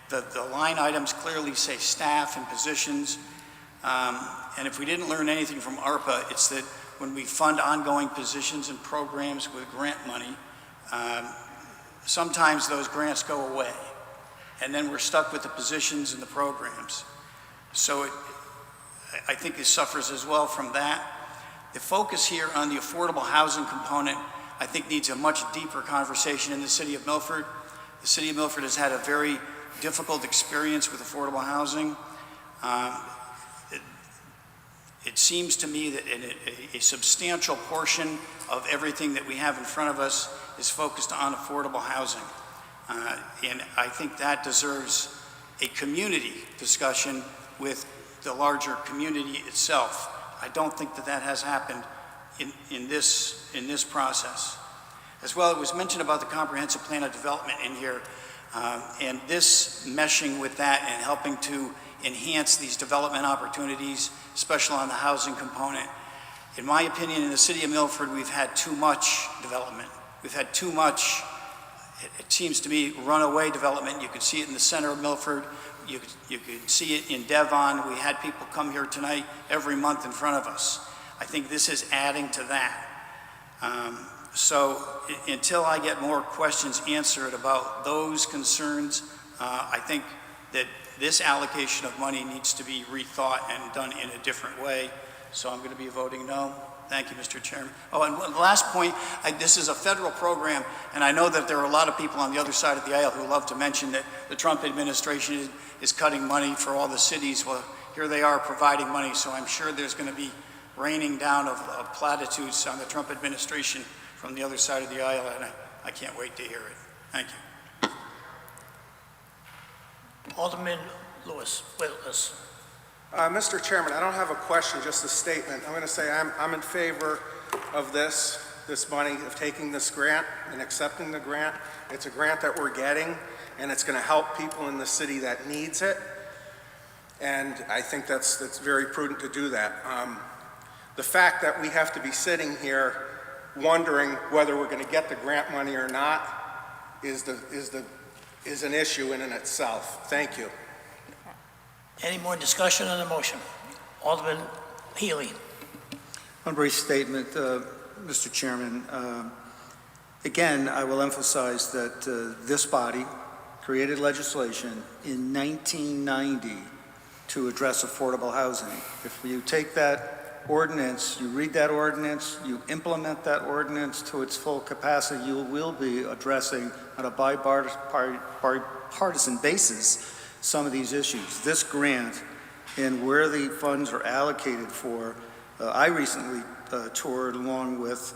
the line items clearly say staff and positions. And if we didn't learn anything from ARPA, it's that when we fund ongoing positions and programs with grant money, sometimes those grants go away. And then we're stuck with the positions and the programs. So I think it suffers as well from that. The focus here on the affordable housing component, I think, needs a much deeper conversation in the city of Milford. The city of Milford has had a very difficult experience with affordable housing. It seems to me that a substantial portion of everything that we have in front of us is focused on affordable housing. And I think that deserves a community discussion with the larger community itself. I don't think that has happened in this process. As well, it was mentioned about the comprehensive plan of development in here, and this meshing with that and helping to enhance these development opportunities, especially on the housing component. In my opinion, in the city of Milford, we've had too much development. We've had too much, it seems to me, runaway development. You could see it in the center of Milford. You could see it in Devon. We had people come here tonight every month in front of us. I think this is adding to that. So until I get more questions answered about those concerns, I think that this allocation of money needs to be rethought and done in a different way. So I'm going to be voting no. Thank you, Mr. Chairman. Oh, and the last point, this is a federal program, and I know that there are a lot of people on the other side of the aisle who love to mention that the Trump administration is cutting money for all the cities. Well, here they are providing money, so I'm sure there's going to be raining down of platitudes on the Trump administration from the other side of the aisle, and I can't wait to hear it. Thank you. Alderman Lewis. Mr. Chairman, I don't have a question, just a statement. I'm going to say I'm in favor of this money, of taking this grant and accepting the grant. It's a grant that we're getting, and it's going to help people in the city that needs it. And I think that's very prudent to do that. The fact that we have to be sitting here wondering whether we're going to get the grant money or not is an issue in and itself. Thank you. Any more discussion on the motion? Alderman Healy. One brief statement, Mr. Chairman. Again, I will emphasize that this body created legislation in 1990 to address affordable housing. If you take that ordinance, you read that ordinance, you implement that ordinance to its full capacity, you will be addressing on a bipartisan basis some of these issues. This grant and where the funds are allocated for, I recently toured along with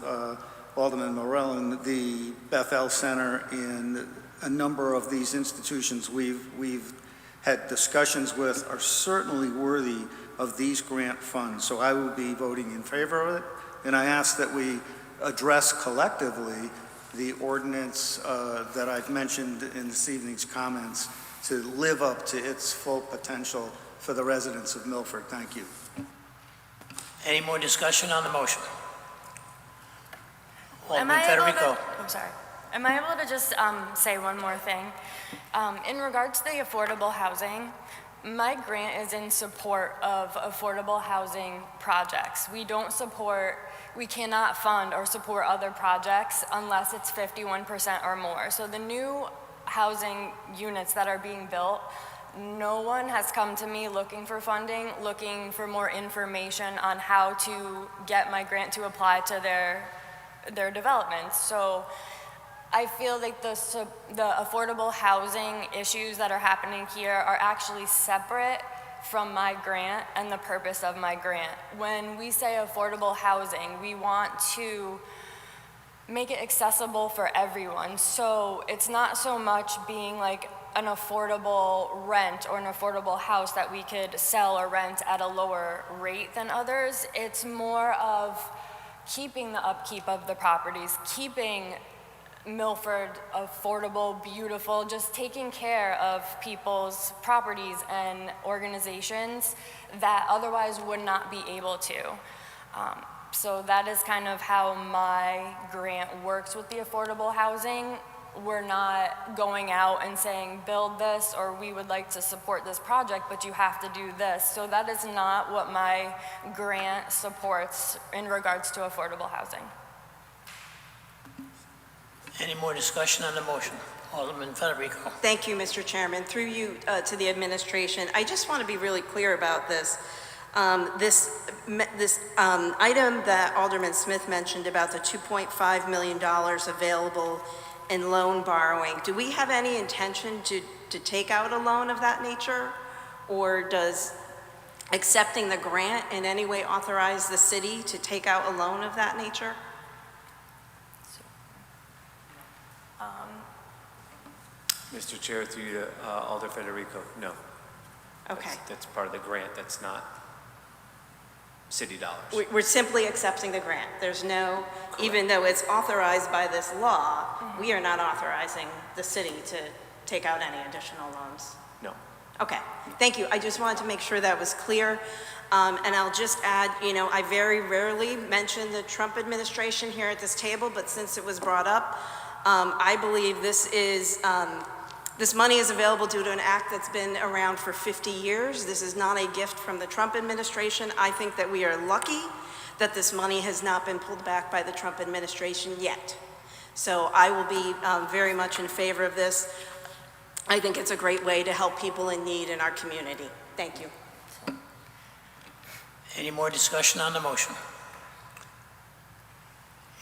Alderman Morell, the Bethel Center, and a number of these institutions we've had discussions with are certainly worthy of these grant funds. So I will be voting in favor of it, and I ask that we address collectively the ordinance that I've mentioned in this evening's comments to live up to its full potential for the residents of Milford. Thank you. Any more discussion on the motion? Am Alderman I able Federico. to, I'm sorry. Am I able to just say one more thing? In regards to the affordable housing, my grant is in support of affordable housing projects. We cannot fund or support other projects unless it's 51% or more. So the new housing units that are being built, no one has come to me looking for funding, looking for more information on how to get my grant to apply to their developments. So I feel like the affordable housing issues that are happening here are actually separate from my grant and the purpose of my grant. When we say affordable housing, we want to make it accessible for everyone. So it's not so much being like an affordable rent or an affordable house that we could sell or rent at a lower rate than others. It's more of keeping the upkeep of the properties, keeping Milford affordable, beautiful, just taking care of people's properties and organizations that otherwise would not be able to. So that is kind of how my grant works with the affordable housing. We're not going out and saying, build this, or we would like to support this project, but you have to do this. So that is not what my grant supports in regards to affordable housing. Any more discussion on the motion? Alderman Federico. Thank you, Mr. Chairman. Through you to the administration, I just want to be really clear about this. This item that Alderman Smith mentioned about the $2.5 million available in loan borrowing, do we have any intention to take out a loan of that nature? Or does accepting the grant in any way authorize the city to take out a loan of that nature? Mr. Chair, through you to Alder Federico, no. Okay. That's part of the grant, that's not city dollars. We're simply accepting the grant. There's no, even though it's authorized by this law, we are not authorizing the city to take out any additional loans. No. Okay, thank you. I just wanted to make sure that was clear. And I'll just add, I very rarely mention the Trump administration here at this table, but since it was brought up, I believe this money is available due to an act that's been around for 50 years. This is not a gift from the Trump administration. I think that we are lucky that this money has not been pulled back by the Trump administration yet. So I will be very much in favor of this. I think it's a great way to help people in need in our community. Thank you. Any more discussion on the motion?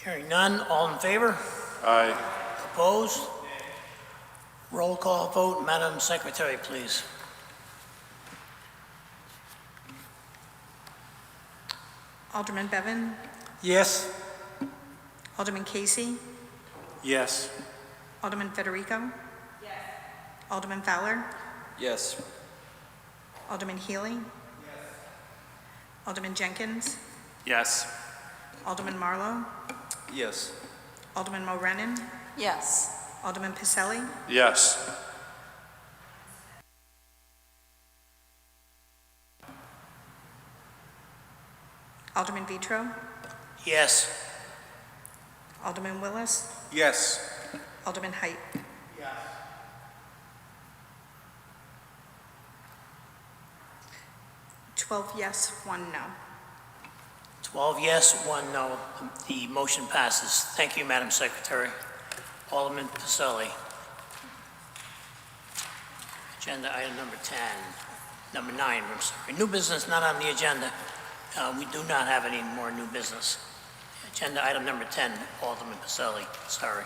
Hearing none, all in favor? Aye. Opposed? Roll call vote. Madam Secretary, please. Alderman Bevan, Yes? Alderman Casey, Yes. Alderman Federico. Yes. Alderman Fowler, Yes. Alderman Healy. Yes. Alderman Jenkins, Yes. Alderman Marlowe, Yes. Alderman Morenin, Yes. Alderman Picelli, Yes. Alderman Vitro, Yes. Alderman Willis, Yes. Alderman Height. Yes. Twelve yes, 1 no. 12 yes, 1 no. The motion passes. Thank you, Madam Secretary. Alderman Pacelli. Agenda item number 10, number 9, I'm sorry. New business not on the agenda. We do not have any more new business. Agenda item number 10, Alderman Pacelli, sorry.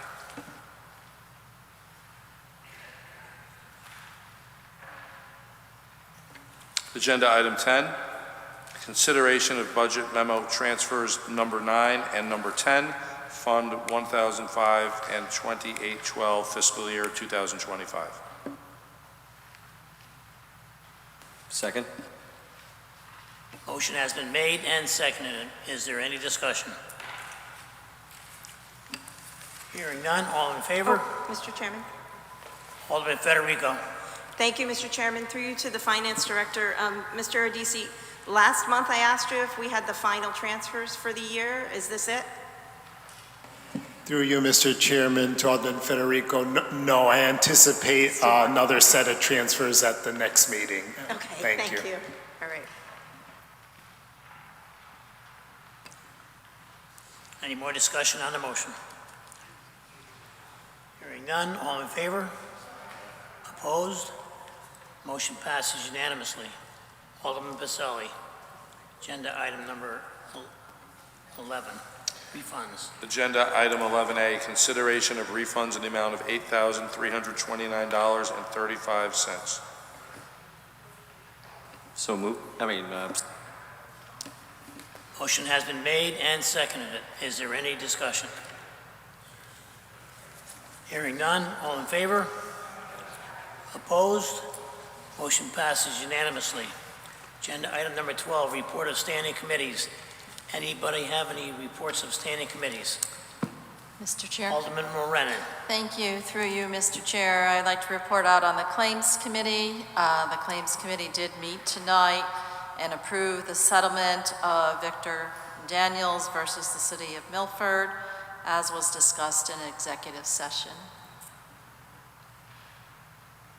Agenda item 10, consideration of budget memo transfers number 9 and number 10, Fund 1005 and 2812 fiscal year 2025. Second? Motion has been made and seconded. Is there any discussion? Hearing none, all in favor? Mr. Chairman? Alderman Federico. Thank you, Mr. Chairman. Through you to the Finance Director. Mr. Ardisi, last month I asked you if we had the final transfers for the year. Is this it? Through you, Mr. Chairman, to Alderman Federico, no, I anticipate another set of transfers at the next meeting. Okay, thank you. All right. Any more discussion on the motion? Hearing none, all in favor? Opposed? Motion passes unanimously. Alderman Pacelli, agenda item number 11, refunds. Agenda item 11A, consideration of refunds in the amount of $8,329.35. So move. Motion has been made and seconded. Is there any discussion? Hearing none, all in favor? Opposed? Motion passes unanimously. Agenda item number 12, report of standing committees. Anybody have any reports of standing committees? Mr. Chair? Alderman Morenin. Thank you. Through you, Mr. Chair, I'd like to report out on the Claims Committee. The Claims Committee did meet tonight and approve the settlement of Victor Daniels versus the City of Milford, as was discussed in executive session.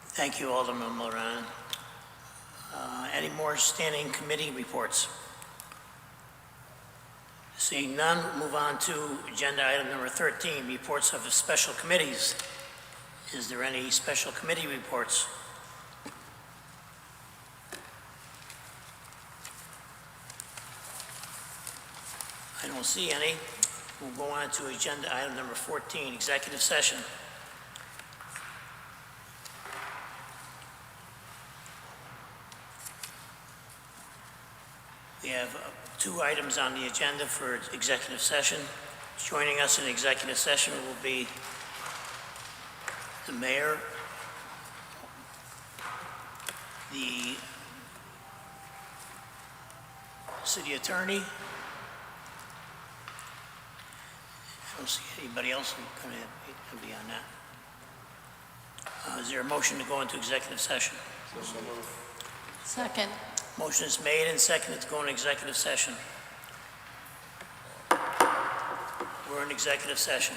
Thank you, Alderman Morenin. Any more standing committee reports? Seeing none, we'll move on to agenda item number 13, reports of the special committees. Is there any special committee reports? I don't see any. We'll go on to agenda item number 14, executive session. We have two items on the agenda for executive session. Joining us in executive session will be the mayor, the city attorney. I don't see anybody else who can be on that. Is there a motion to go into executive session? Second. Motion is made and seconded to go into executive session. We're in executive session.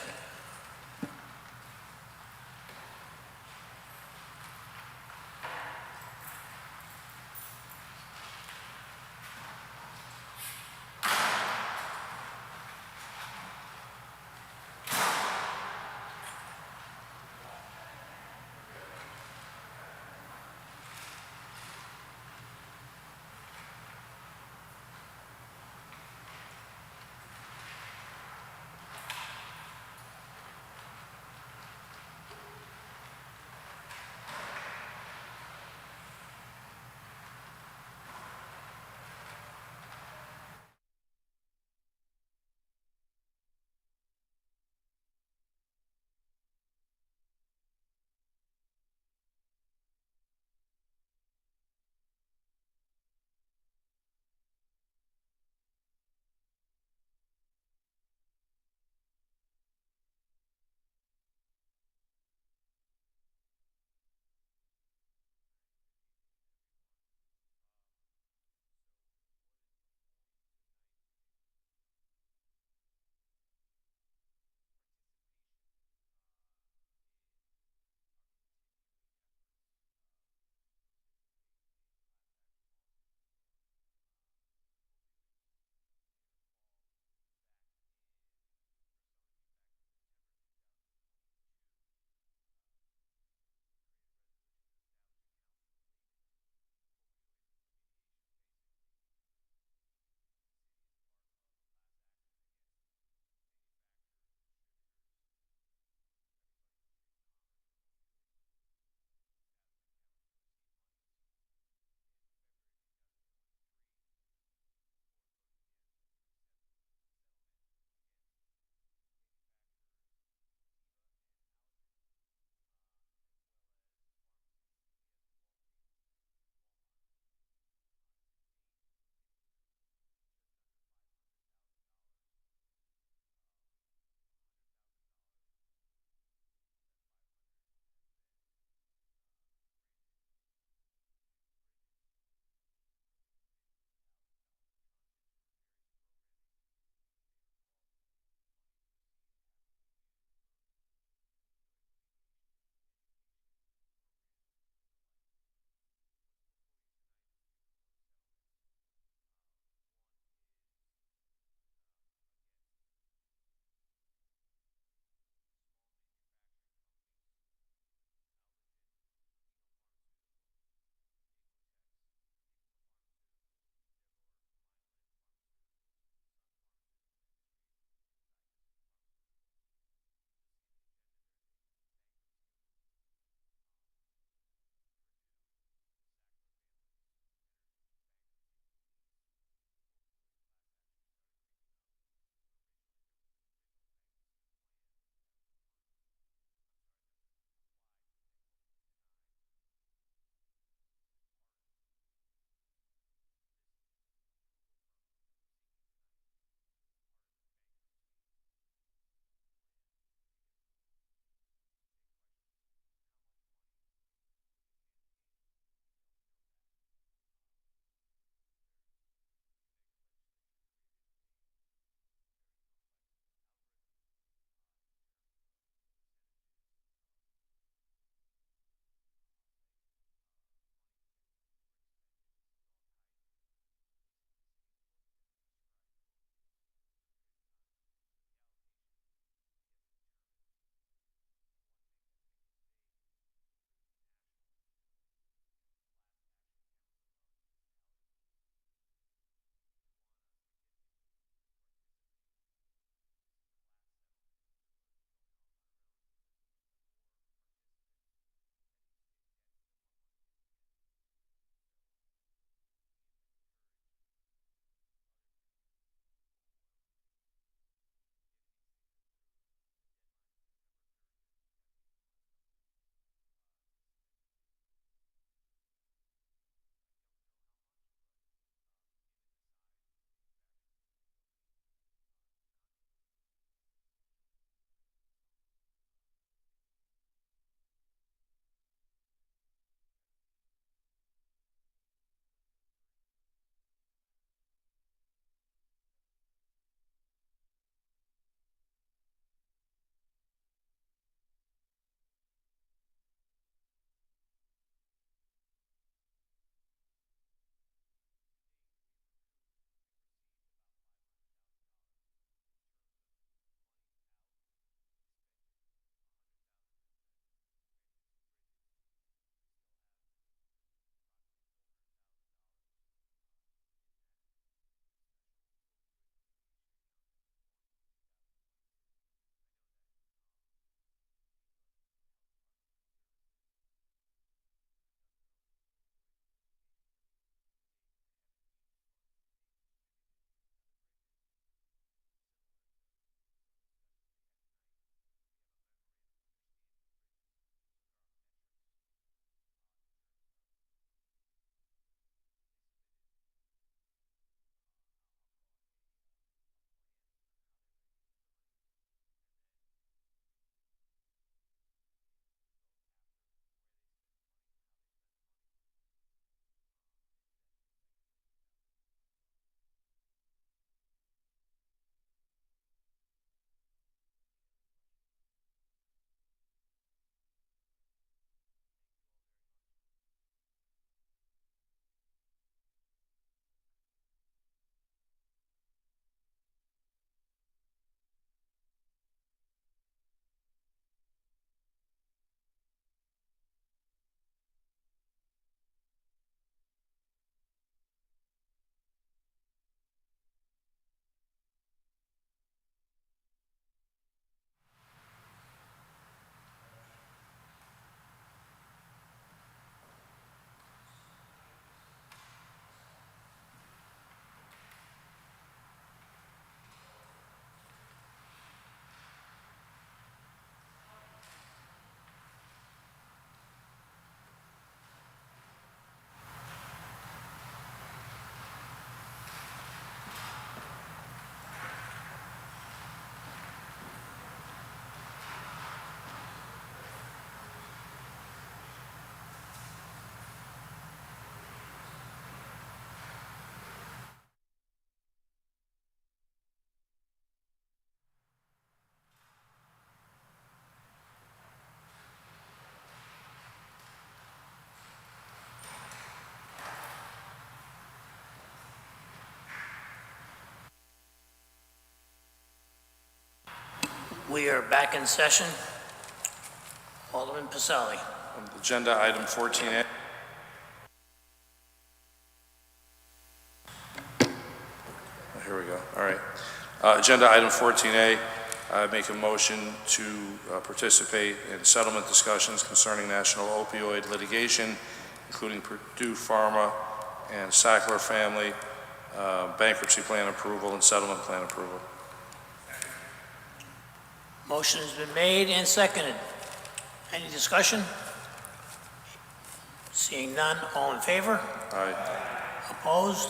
We are back in session. Alderman Pacelli. Agenda item 14A. Here we go, all right. Agenda item 14A, I make a motion to participate in settlement discussions concerning national opioid litigation, including Purdue Pharma and Sackler family, bankruptcy plan approval and settlement plan approval. Motion has been made and seconded. Any discussion? Seeing none, all in favor? Aye. Opposed?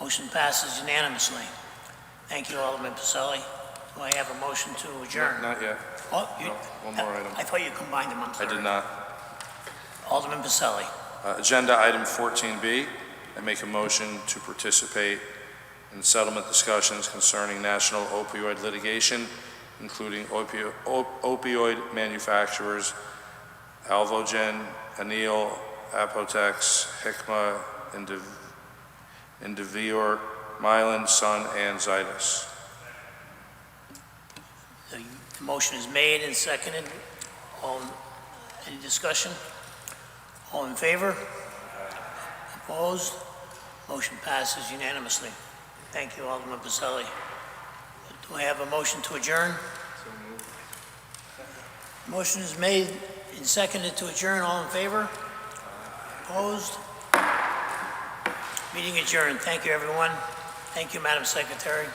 Motion passes unanimously. Thank you, Alderman Pacelli. Do I have a motion to adjourn? Not yet. Oh, you, No, one more item. I thought you combined them, I'm I sorry. did not. Alderman Pacelli. Agenda item 14B, I make a motion to participate in settlement discussions concerning national opioid litigation, including opioid manufacturers, Alvogen, Anil, Apotex, Hikma, Indivior, Mylan, Sun, and Zydus. The motion is made and seconded. Any discussion? All in favor? Opposed? Motion passes unanimously. Thank you, Alderman Pacelli. Do I have a motion to adjourn? Motion is made and seconded to adjourn. All in favor? Opposed? Meeting adjourned. Thank you, everyone. Thank you, Madam Secretary.